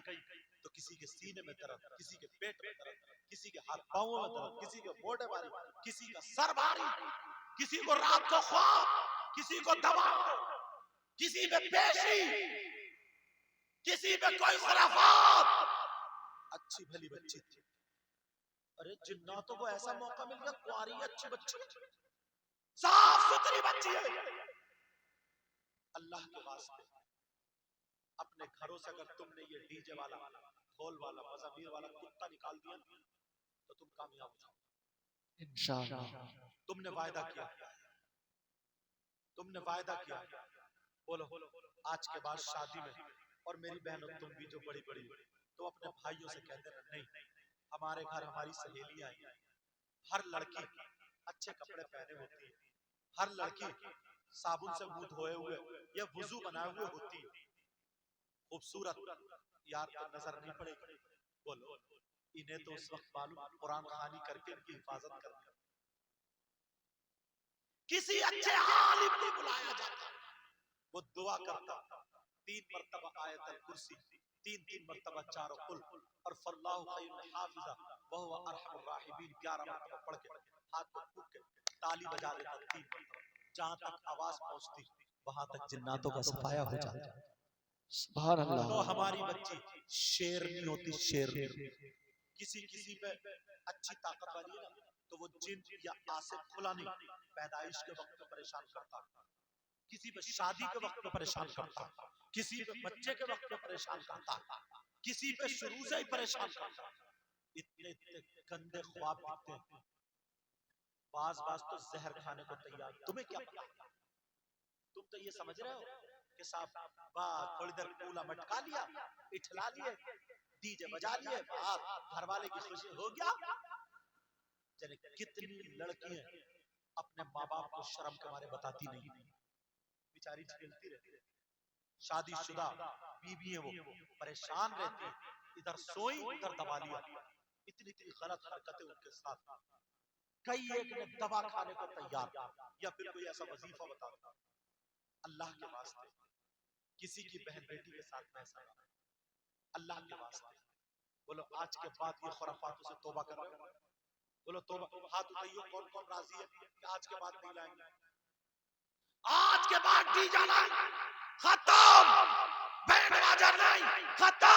Speaker 1: तो किसी के सीने में दर्द, किसी के पेट में दर्द, किसी के हाथ पांवों में दर्द, किसी के मोढे भारी, किसी का सर भारी, किसी को रात को ख्वाब, किसी को दबाव, किसी पे पेशी, किसी पे कोई खुराफात। अच्छी भली बच्ची थी। अरे जिन्नातों को ऐसा मौका मिल गया, कुआरी अच्छी बच्ची, साफ सुथरी बच्ची है। अल्लाह के वास्ते अपने घरों से अगर तुमने ये डीजे वाला, ढोल वाला, मज़ामीर वाला कुत्ता निकाल दिया तो तुम कामयाब हो जाओ
Speaker 2: इंशाअल्लाह।
Speaker 1: तुमने वायदा किया, तुमने वायदा किया। बोलो आज के बाद शादी में, और मेरी बहनों तुम भी जो बड़ी बड़ी हो, तो अपने भाइयों से कह देना, नहीं हमारे घर हमारी सहेलियां आई, हर लड़की अच्छे कपड़े पहने होती है, हर लड़की साबुन से मुंह धोए हुए या वुजू बनाए हुए होती है, खूबसूरत, यार तो नजर नहीं पड़ेगी। बोलो इन्हें तो उस वक्त मालूम कुरान कहानी करके इनकी हिफाजत करनी। किसी अच्छे आलिम को बुलाया जाता, वो दुआ करता, 3 मरतबा आयतल कुर्सी, 3 मरतबा चारों कुल, और फल्लाहु खैरुल हाफिजा व हुवा अरहमुर राहिमीन 11 मरतबा पढ़ के हाथ को फूंक के ताली बजा देता 3 मरतबा। जहां तक आवाज पहुंचती वहां तक जिन्नातों का सफाया हो जाता।
Speaker 2: सुभान अल्लाह।
Speaker 1: तो हमारी बच्ची शेरनी होती, शेरनी। किसी किसी पे अच्छी ताकत वाली है ना, तो वो जिन या आसिफ खुला नहीं, पैदाइश के वक्त में परेशान करता, किसी पे शादी के वक्त में परेशान करता, किसी पे बच्चे के वक्त में परेशान करता, किसी पे शुरू से ही परेशान करता। इतने इतने गंदे ख्वाब दिखते हैं, बाज बाज तो जहर खाने को तैयार। तुम्हें क्या पता, तुम तो ये समझ रहे हो कि साहब वाह थोड़ी देर कूला मटका लिया, इठला लिए, डीजे बजा लिए, घर वाले की खुशी हो गया। चले कितनी लड़कियां अपने माँ बाप को शर्म के मारे बताती नहीं, बेचारी झेलती रहती है। शादीशुदा बीबी है, वो परेशान रहती है, इधर सोई उधर दबा लिया। इतनी इतनी गलत हरकतें उनके साथ। कई एक ने दवा खाने को तैयार, या फिर कोई ऐसा वजीफा बता दो। अल्लाह के वास्ते किसी की बहन बेटी के साथ ऐसा ना, अल्लाह के वास्ते बोलो आज के बाद ये खुराफातों से तौबा कर रहे हो? बोलो तौबा, हाथ उठाइए कौन कौन राजी है कि आज के बाद नहीं लाएंगे, आज के बाद डीजे नहीं, खत्म, बैंड बाजा नहीं, खत्म।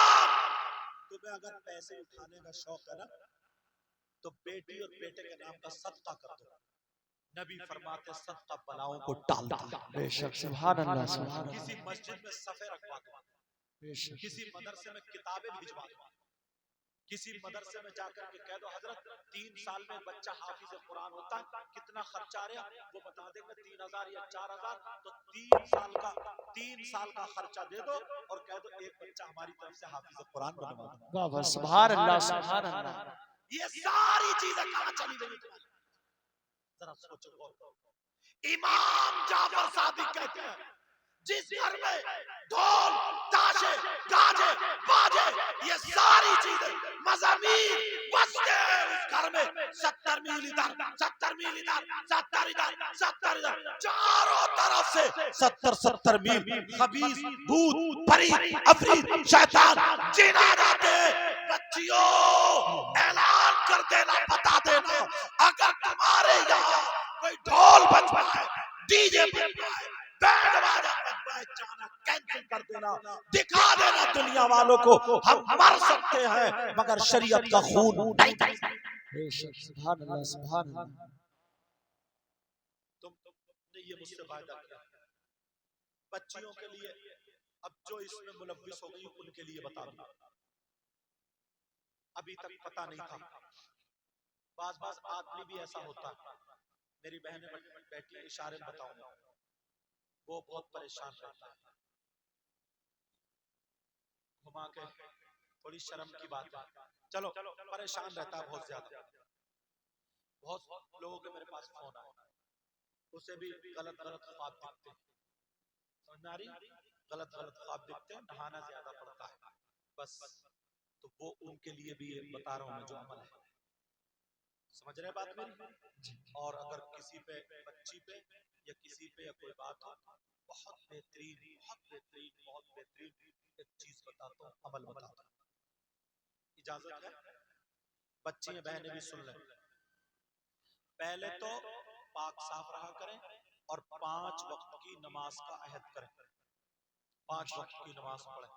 Speaker 1: तुम्हें अगर पैसे उठाने का शौक है ना, तो बेटी और बेटे के नाम का सदका कर दो। नबी फरमाते सदका बलाओं को टाल देता है।
Speaker 2: बेशक सुभान अल्लाह, सुभान अल्लाह।
Speaker 1: किसी मस्जिद में सफे रखवा दो,
Speaker 2: बेशक
Speaker 1: किसी मदरसे में किताबें भिजवा दो, किसी मदरसे में जाकर के कह दो हजरत 3 साल में बच्चा हाफिज कुरान होता है, कितना खर्चा आ रहा, वो बता देंगे 3000 या 4000, तो 3 साल का खर्चा दे दो और कह दो एक बच्चा हमारी तरफ से हाफिज कुरान बनवा दो।
Speaker 2: वाह वाह सुभान अल्लाह, सुभान अल्लाह।
Speaker 1: ये सारी चीजें कहां चली गई तुम्हारी? जरा सोचो गौर करो। इमाम जाफर सादिक कहते हैं जिस घर में ढोल ताशे गाजे बाजे ये सारी चीजें मज़ामीर बजते हैं, उस घर में 70 मील इधर 70 मील इधर 70 इधर 70 इधर, चारों तरफ से 70 मील खबीस भूत परी अफरीत शैतान जिन आ जाते हैं। बच्चियों ऐलान कर देना, बता देना, अगर तुम्हारे यहाँ कोई ढोल बजवाए, डीजे बजवाए, बैंड बाजा बजवाए, जाना कैंसिल कर देना, दिखा देना दुनिया वालों को हम मर सकते हैं मगर शरीयत का खून नहीं कर सकते।
Speaker 2: बेशक सुभान अल्लाह, सुभान अल्लाह।
Speaker 1: तुमने ये मुझसे वायदा किया बच्चियों के लिए, अब जो इसमें मुलव्विस हो गई उनके लिए बता दूं, अभी तक पता नहीं था। बाज बाज आदमी भी ऐसा होता है मेरी बहनें बैठी इशारे में बताऊंगा, वो बहुत परेशान रहता है। घुमा के थोड़ी शर्म की बात है, चलो परेशान रहता है बहुत ज्यादा। बहुत लोगों के मेरे पास फोन आए, उसे भी गलत गलत ख्वाब दिखते हैं, समझ में आ रही, गलत गलत ख्वाब दिखते हैं, नहाना ज्यादा पड़ता है बस। तो वो उनके लिए भी ये बता रहा हूं मैं जो अमल है, समझ रहे बात मेरी। और अगर किसी पे बच्ची पे या किसी पे या कोई बात हो, बहुत बेहतरीन बहुत बेहतरीन बहुत बेहतरीन एक चीज बताता हूँ, अमल बताता हूँ, इजाजत है? बच्ची बहनें भी सुन लें। पहले तो पाक साफ रहा करें और 5 वक्त की नमाज का अहद करें, 5 वक्त की नमाज पढ़ें,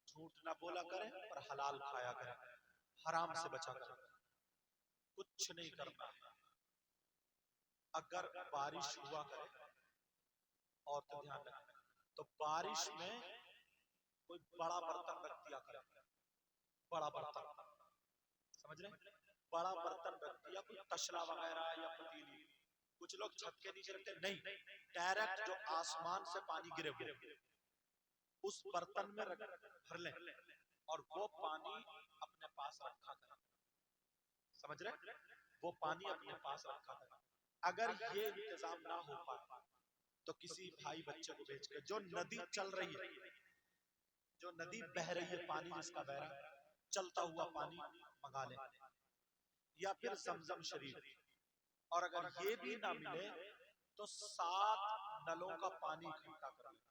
Speaker 1: झूठ ना बोला करें और हलाल खाया करें, हराम से बचा करें, कुछ नहीं करना है। अगर बारिश हुआ करे और तो ध्यान रखें, तो बारिश में कोई बड़ा बर्तन रख दिया करे, बड़ा बर्तन, समझ रहे, बड़ा बर्तन रख दिया, कोई तसला वगैरह या पतीली। कुछ लोग छत के नीचे रखते नहीं, डायरेक्ट जो आसमान से पानी गिरे वो उस बर्तन में भर लें और वो पानी अपने पास रखा करें, समझ रहे, वो पानी अपने पास रखा करें। अगर ये इंतजाम ना हो पाए तो किसी भाई बच्चे को भेज के, जो नदी चल रही है, जो नदी बह रही है, पानी जिसका बह रहा है, चलता हुआ पानी मंगा ले, या फिर जमजम शरीफ। और अगर ये भी ना मिले तो 7 नलों का पानी इकट्ठा कर ले,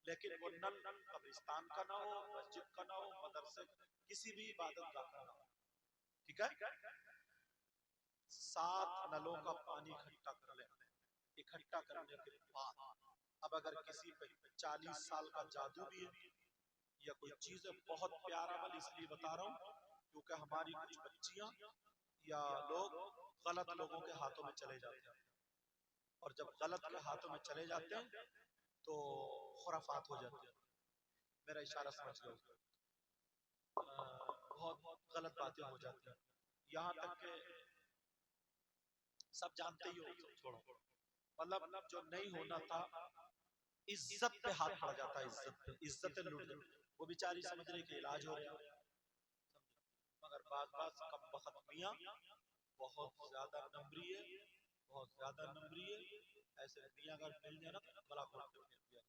Speaker 1: लेकिन वो नल कब्रिस्तान का ना हो, मस्जिद का ना हो, मदरसे, किसी भी इबादत गाह का ना हो, ठीक है? 7 नलों का पानी इकट्ठा कर ले। इकट्ठा करने के बाद अब अगर किसी पे 40 साल का जादू भी है या कोई चीज है, बहुत प्यारा अमल इसलिए बता रहा हूँ क्योंकि हमारी कुछ बच्चियां या लोग गलत लोगों के हाथों में चले जाते हैं, और जब गलत के हाथों में चले जाते हैं तो खुराफात हो जाती है। मेरा इशारा समझ लो, बहुत गलत बातें हो जाती हैं, यहाँ तक के सब जानते ही हो, छोड़ो, मतलब जो नहीं होना था, इज्जत पे हाथ पड़ जाता है, इज्जत लूट जाती, वो बेचारी समझ रही कि इलाज हो रहा है, मगर बात कम बखत मियां बहुत ज्यादा नंबरी है, बहुत ज्यादा नंबरी है। ऐसे मियां अगर मिल जाए ना तो गला घोट के फेंक दिया।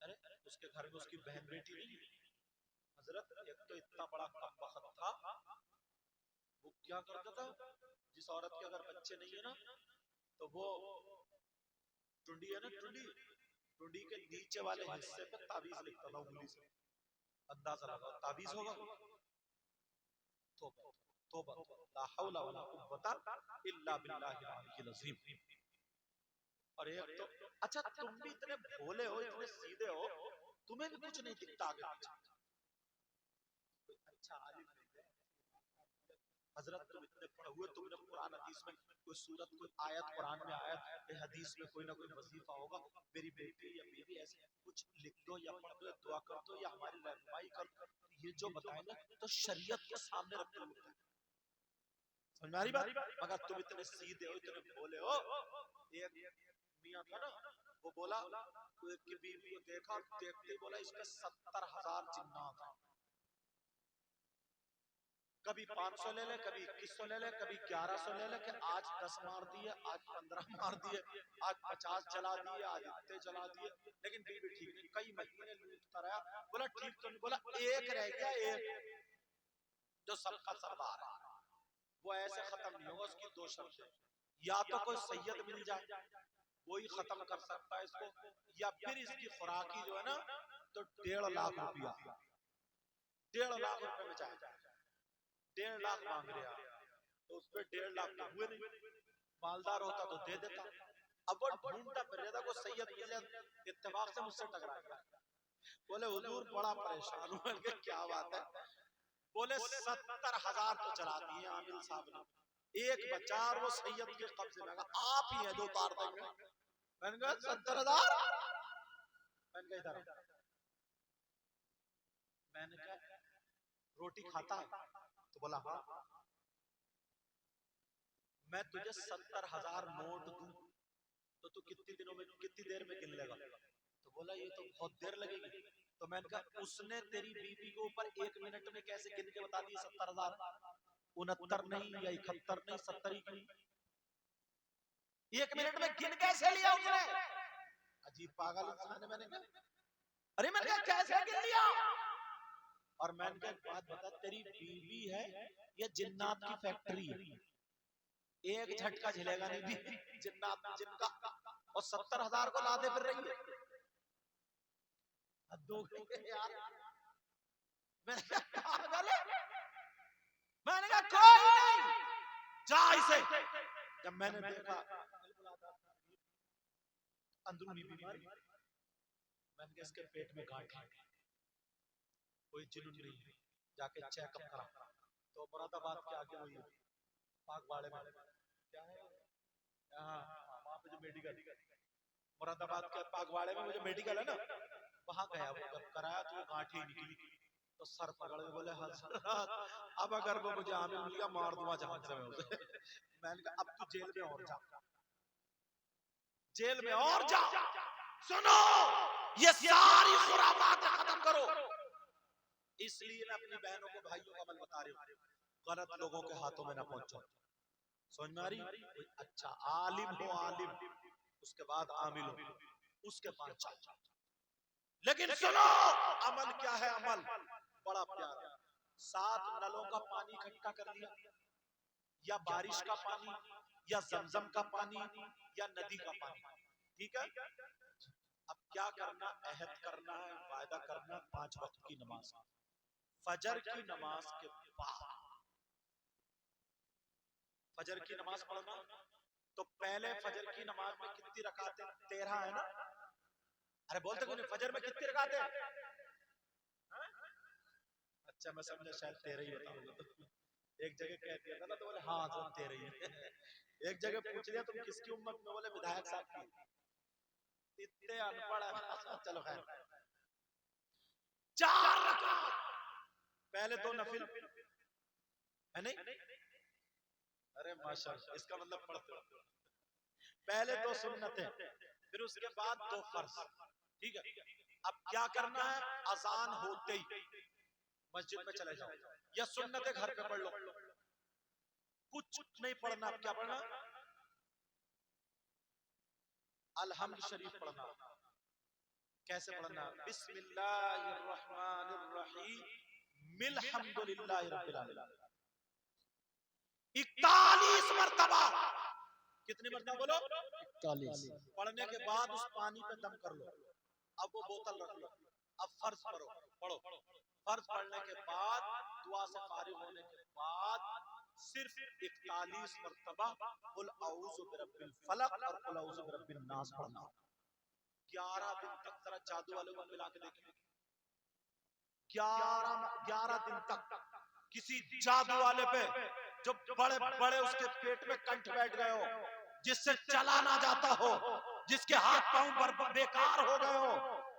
Speaker 1: अरे उसके घर में उसकी बहन बेटी नहीं है हजरत, एक तो इतना बड़ा कम बखत था, वो क्या करता था, जिस औरत के अगर बच्चे नहीं है ना तो वो टुंडी है ना, टुंडी के नीचे वाले हिस्से पे ताबीज लिखता था उंगली से, अंदाजा लगाओ ताबीज होगा। तौबा तौबा, ला हौला वला कुव्वता इल्ला बिल्लाहिल अलिय्यिल अज़ीम। और एक तो अच्छा, तुम भी इतने भोले हो, इतने सीधे हो, तुम्हें भी कुछ नहीं दिखता आगे पीछे, कोई अच्छा आलिम नहीं है हजरत, तुम इतने पढ़े हुए, तुमने कुरान हदीस में कोई सूरत कोई आयत, कुरान में आयत, हदीस में कोई ना कोई वजीफा होगा, मेरी बेटी या बीवी ऐसे कुछ लिख दो या पढ़ दो या दुआ कर दो या हमारी रहनुमाई कर दो, ये जो बताएंगे तो शरीयत के सामने रख कर, समझ में आ रही बात? मगर तुम इतने सीधे हो, इतने भोले हो। एक मियां था ना, वो बोला कि बीवी को देखा, देखते ही बोला इसमें 70,000 जिन्नात हैं, कभी 500 ले ले, कभी 2100 ले ले, कभी 1100 ले ले, कि आज 10 मार दिए, आज 15 मार दिए, आज 50 जला दिए, आज इतने जला दिए, लेकिन बीवी ठीक नहीं, कई महीने लूटता रहा। बोला ठीक तो नहीं, बोला एक रह गया, एक जो सबका सरदार है, वो ऐसे खत्म नहीं होगा, उसकी 2 शर्तें, या तो कोई सैयद मिल जाए वही खत्म कर सकता है इसको, या फिर इसकी खुराकी जो है ना तो 1.5 लाख रुपया, 1.5 लाख रुपए में जाए, 1.5 लाख मांग रहे हैं, तो उसमें 1.5 लाख तो हुए नहीं, मालदार होता तो दे देता। अब वो ढूंढता फिर रहा था, वो सैयद मिल जाए, इत्तेफाक से मुझसे टकरा गया, बोले हुजूर बड़ा परेशान हूं। मैंने कहा क्या बात है? बोले 70,000 तो चला दिए आमिल साहब ने, एक बचा और वो सैयद के कब्जे में, आप ही है जो उतार देंगे। मैंने कहा 70,000, मैंने कहा इधर, मैंने कहा रोटी खाता है? तो बोला हाँ। मैं तुझे 70,000 नोट दूं तो तू कितनी देर में गिन लेगा? तो बोला ये तो बहुत देर लगेगी। तो मैंने कहा उसने तेरी बीवी के ऊपर 1 मिनट में कैसे गिन के बता दिए 70,000? 69 नहीं या 71 नहीं, 70 ही क्यों? 1 मिनट में गिन कैसे लिया उसने? अजीब पागल इंसान है। मैंने कहा अरे मैंने कहा कैसे गिन लिया? और मैंने कहा एक बात बता, तेरी बीवी है या जिन्नात की फैक्ट्री है? एक झटका झेलेगा नहीं बीवी जिन्नात जिनका, और 70,000 को लादे फिर रही है। यार मैंने कहा पागल है। मैंने कहा कोई नहीं, जा इसे। जब मैंने देखा अंदरूनी बीमारी, मैंने कहा इसके पेट में गांठ है, कोई जुनून नहीं है, जाके चेकअप करा। तो मुरादाबाद के आगे वही पागवाड़े में क्या है वहां पे जो मेडिकल, मुरादाबाद के पागवाड़े में वो जो मेडिकल है ना, वहां गया। वो जब कराया तो वो गांठ ही निकली। तो सर पकड़ के बोले हजरत अब अगर वो मुझे आमिर मिल गया मार दूंगा जहां से मैं उसे। मैंने कहा अब तू जेल में और जा, जेल में और जा। सुनो ये सारी खुराफात खत्म करो। इसलिए मैं अपनी बहनों को भाइयों का अमल बता रही हूँ, गलत लोगों के हाथों में ना पहुंचो। समझ में आ रही? कोई अच्छा आलिम हो, आलिम, उसके बाद आमिल हो, उसके बाद चल। लेकिन सुनो अमल क्या है? अमल बड़ा प्यारा। 7 नलों का पानी इकट्ठा कर लिया, या बारिश का पानी, या जमजम का पानी, या नदी का पानी, ठीक है? अब क्या करना? अहद करना है, वायदा करना, 5 वक्त की नमाज, फजर की नमाज के बाद फजर की नमाज पढ़ना। तो पहले फजर की नमाज में कितनी रकातें? 13 है ना? अरे बोलते क्यों नहीं? फजर में कितनी रकातें? अच्छा मैं समझा शायद 13 ही बताओगे। एक जगह कह दिया था ना तो बोले हाँ तो 13 ही है। एक जगह पूछ लिया तुम किसकी उम्मत में? बोले विधायक साहब की। इतने अनपढ़ है। चलो खैर, 4 रकात पहले 2 नफिल है नहीं? अरे माशाल्लाह, इसका मतलब पढ़ते हो। पहले 2 सुन्नतें, फिर उसके बाद 2 फर्ज, ठीक है? अब क्या करना है? अजान होते ही मस्जिद में चले जाओ, या सुन्नतें घर पे पढ़ लो। कुछ नहीं पढ़ना। क्या पढ़ना? अलहम्द शरीफ पढ़ना। कैसे पढ़ना? बिस्मिल्लाहिर्रहमानिर्रहीम मिल्हम्दुलिल्लाहि रब्बिल आलमीन, 41 मरतबा। कितनी मरतबा बोलो?
Speaker 2: 41।
Speaker 1: पढ़ने के बाद उस पानी पे दम कर लो। अब वो बोतल रख लो। अब फर्ज पढ़ो। फर्ज पढ़ने के बाद दुआ से फारिग होने के बाद सिर्फ 41 मरतबा कुल औज़ु बिरब्बिल फलक और कुल औज़ु बिरब्बिन नास पढ़ना। 11 दिन तक जरा जादू वाले को मिला के देखें। 11 दिन तक किसी जादू वाले पे जो बड़े बड़े उसके पेट में कंठ बैठ गए हो, जिससे चला ना जाता हो, जिसके हाथ पांव बेकार हो गए हो,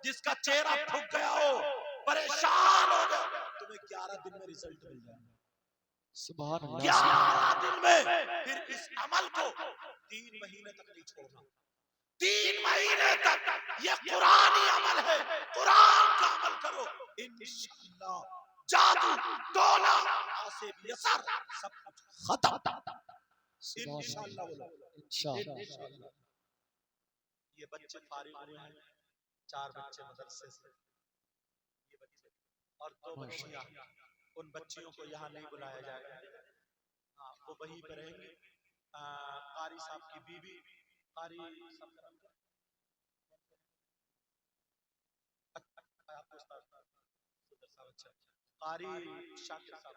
Speaker 1: जिसका चेहरा फूक गया हो, परेशान हो गए, तुम्हें 11 दिन में रिजल्ट मिल जाएगा।
Speaker 2: सुभान अल्लाह।
Speaker 1: 11 दिन में। फिर इस अमल को 3 महीने तक नहीं छोड़ना। 3 महीने तक ये कुरानी अमल है, कुरान का अमल करो, इंशाअल्लाह जादू टोना आसिफ यसर सब कुछ खत्म। इंशाअल्लाह बोलो इंशाअल्लाह। ये बच्चे फारिग हुए हैं, 4 बच्चे मदरसे से, ये बच्चे और 2 बच्चियां, उन बच्चियों को यहाँ नहीं बुलाया जाएगा। हाँ वो वहीं पर रहेंगी। कारी साहब की बीवी, कारी साहब का नाम क्या? कारी शाकिर साहब,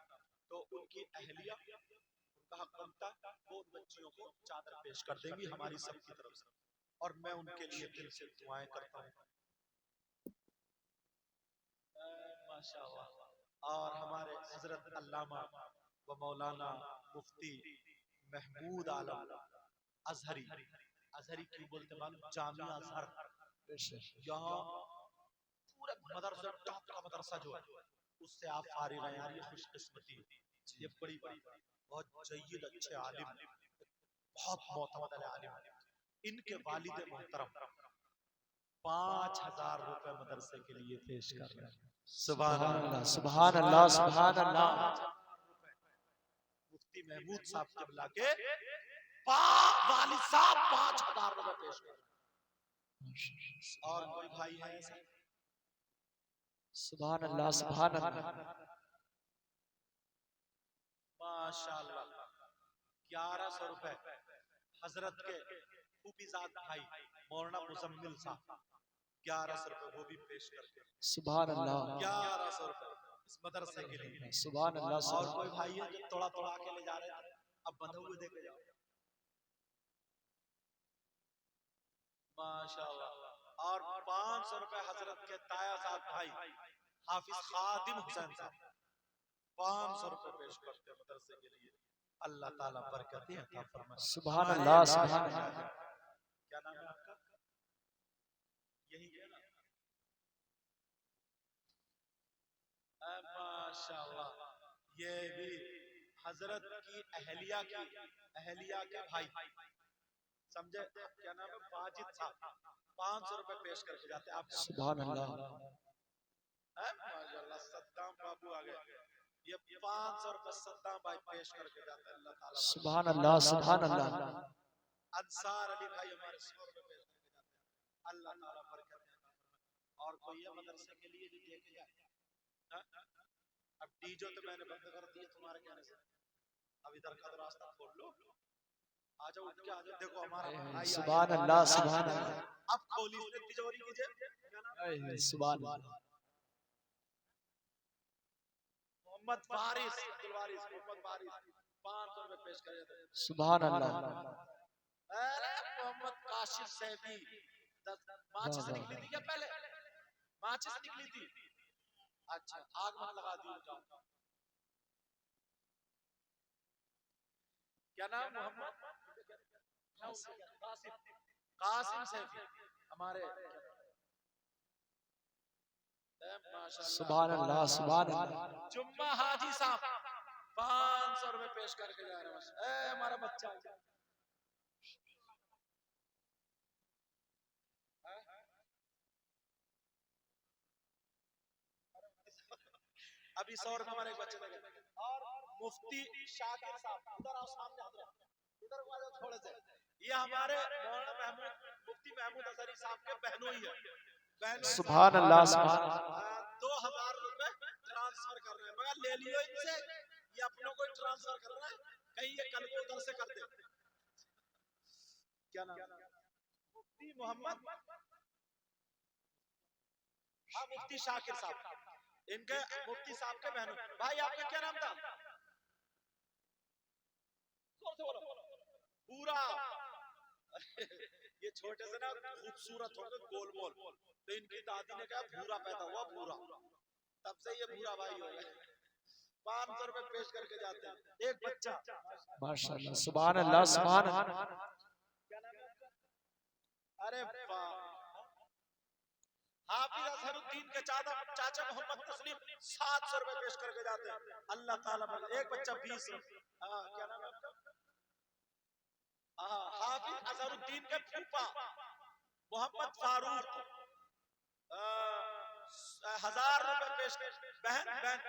Speaker 1: तो उनकी अहलिया, उनका हक बनता, वो उन बच्चियों को चादर पेश कर देंगी हमारी सबकी तरफ से, और मैं उनके लिए दिल से दुआएं करता हूँ। माशाअल्लाह। और हमारे हजरत अल्लामा व मौलाना मुफ्ती महमूद आलम अजहरी, अजहरी क्यों बोलते मालूम? जामिया अजहर, यहाँ पूरे मदरसा टॉप का मदरसा जो है उससे आप फारिग हैं यार, ये खुशकिस्मती, ये बड़ी बात है। बहुत जय्यद अच्छे आलिम, बहुत मोतमद आलिम, इनके वालिद मोहतरम 5,000 रुपए मदरसे के लिए पेश कर रहे हैं। सुभान अल्लाह,
Speaker 2: सुभान अल्लाह, सुभान अल्लाह।
Speaker 1: मुफ्ती महमूद साहब किबला के वालिद साहब 5,000 रुपए पेश कर रहे हैं। और कोई भाई है ऐसा?
Speaker 2: सुभान अल्लाह, सुभान अल्लाह।
Speaker 1: माशाअल्लाह 1,100 रुपए हजरत के फूफीजाद भाई मौलाना मुजम्मिल साहब 1,100 रुपए वो भी पेश करके।
Speaker 2: सुभान अल्लाह,
Speaker 1: 1,100 रुपए इस मदरसे के लिए।
Speaker 2: सुभान अल्लाह।
Speaker 1: और कोई भाई है जो तोड़ा तोड़ा के ले जा रहे थे, अब बंधे हुए देखे जाओ। माशाअल्लाह। और 500 रुपए हजरत के तायाजाद भाई हाफिज खादिम हुसैन साहब 500 रुपए पेश करते हैं मदरसे के लिए। अल्लाह ताला बरकतें अता फरमाए।
Speaker 2: सुभान अल्लाह, सुभान अल्लाह।
Speaker 1: क्या नाम है आपका? यही है ना? माशाअल्लाह। ये भी हजरत की अहलिया के भाई समझे, क्या नाम है, वाजिद साहब 500 रुपए पेश करके जाते हैं। आप
Speaker 2: सुभान अल्लाह,
Speaker 1: माशाअल्लाह। सद्दाम बाबू आ गए, ये 500 रुपए सद्दाम भाई पेश करके जाते हैं। अल्लाह ताला
Speaker 2: सुभान अल्लाह, सुभान अल्लाह।
Speaker 1: अंसार अली भाई हमारे 100 रुपए पेश करके जाते हैं। अल्लाह ताला बरकत दे। और कोई है मदरसे के लिए जो देके जाए? अब डीजो तो मैंने बंद कर दिए तुम्हारे कहने से। अब इधर का रास्ता खोल लो, आ जाओ, उठ के आ जाओ। देखो हमारा भाई
Speaker 2: सुभान अल्लाह, सुभान अल्लाह।
Speaker 1: अब खोली उसने तिजोरी की जेब।
Speaker 2: सुभान अल्लाह।
Speaker 1: मोहम्मद वारिस, अब्दुल वारिस, मोहम्मद वारिस 500 रुपए पेश करे थे।
Speaker 2: सुभान अल्लाह।
Speaker 1: अरे मोहम्मद काशिफ सैफी, माचिस निकली थी क्या पहले? माचिस निकली थी। अच्छा, आग मत लगा दी। क्या नाम? मोहम्मद कासिम सैफी हमारे।
Speaker 2: सुभान अल्लाह, सुभान अल्लाह।
Speaker 1: जुम्मा हाजी साहब 500 रुपए पेश करके जा रहे हैं। हमारा बच्चा अभी 100 रुपए हमारे एक बच्चे देंगे। और मुफ्ती शाकिर साहब उधर आओ, सामने उधर वाले थोड़े से। ये हमारे मौलाना महमूद मुफ्ती महमूद अजहरी साहब के बहनोई है।
Speaker 2: सुभान अल्लाह, सुभान अल्लाह।
Speaker 1: 2,000 रुपए ट्रांसफर कर रहे हैं, मगर ले लियो इनसे, ये अपनों को ट्रांसफर कर रहा है, कहीं ये कल को उधर से कर दे। क्या नाम? मुफ्ती मोहम्मद, हाँ मुफ्ती शाकिर साहब, इनके मुफ्ती साहब के बहनों। भाई आपका क्या नाम था? पूरा। ये छोटे से ना खूबसूरत होंगे, गोल गोल, तो इनकी दादी ने कहा भूरा पैदा हुआ, भूरा, तब से ये भूरा भाई हो गए। 500 रुपए पेश करके जाते हैं एक बच्चा।
Speaker 2: माशाअल्लाह, सुभान अल्लाह, सुभान अल्लाह।
Speaker 1: अरे हाफिज अजहरुद्दीन के चाचा मोहम्मद तस्लीम 700 रुपए पेश करके जाते हैं। अल्लाह ताला एक बच्चा 20 रुपए। क्या नाम है आपका? हाफिज अजहरुद्दीन के फूफा मोहम्मद फारूक 1,000 रुपए पेश। बहन बहन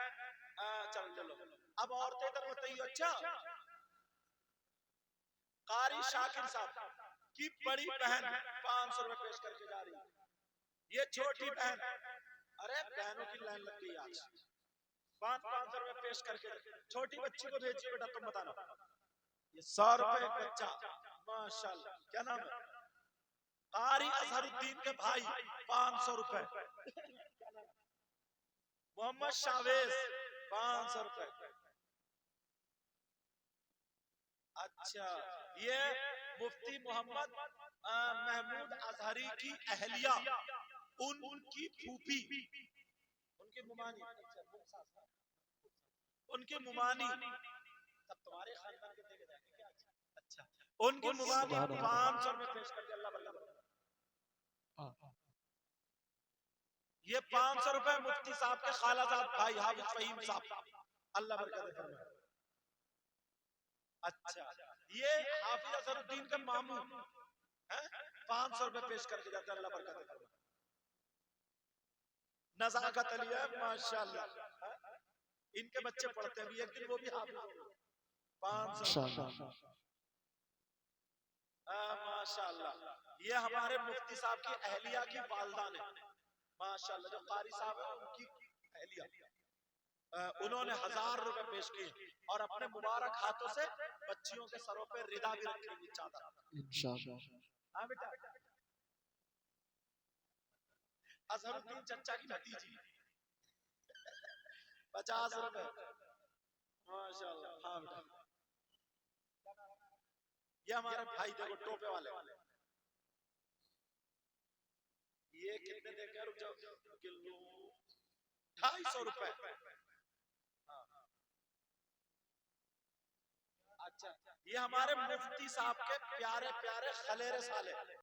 Speaker 1: चलो। अब औरतें इधर बताइए। अच्छा, कारी शाकिर साहब की बड़ी बहन 500 रुपए पेश करके जा रही है। ये छोटी बहन, अरे बहनों की लाइन लग गई आज। 500 रुपए पेश करके छोटी बच्ची को भेजिए बेटा, तुम बताना। ये 100 रुपए एक बच्चा। माशाल्लाह। क्या नाम है? कारी अजहरुद्दीन के भाई 500 रुपए। मोहम्मद शावेज 500 रुपए। अच्छा, ये मुफ्ती मोहम्मद महमूद अजहरी की अहलिया, उनकी फूफी, उनकी मुमानी, उनकी मुमानी, सब तुम्हारे खानदान के देखे जाएंगे क्या? अच्छा, उनकी मुमानी 500 रुपए पेश करके अल्लाह बल्ला। ये 500 रुपए मुफ्ती साहब के खालाजाद भाई हाफिज फहीम साहब, अल्लाह बरकत फरमाए। अच्छा, ये हाफिज असरुद्दीन के मामू हैं, 500 रुपए पेश करके जाते हैं, अल्लाह बरकत करे। नजाकत अली है माशाल्लाह, इनके बच्चे पढ़ते भी, एक दिन वो भी हाफिज होंगे। 500 माशाल्लाह। ये हमारे मुफ्ती साहब की अहलिया की वालदा ने माशाल्लाह, जो कारी साहब है उनकी अहलिया, उन्होंने 1000 रुपए पेश किए और अपने मुबारक हाथों से बच्चियों के सरों पे रिदा भी रखेंगी, चादर इंशाअल्लाह। हाँ बेटा, अजहरुद्दीन चचा की भतीजी 50 रुपए माशाल्लाह। हाँ बेटा, ये हमारे भाई देखो टोपे वाले, ये कितने देंगे, रुक जाओ, किलो 250 रुपए। अच्छा, ये हमारे मुफ्ती साहब के प्यारे प्यारे खलेरे साले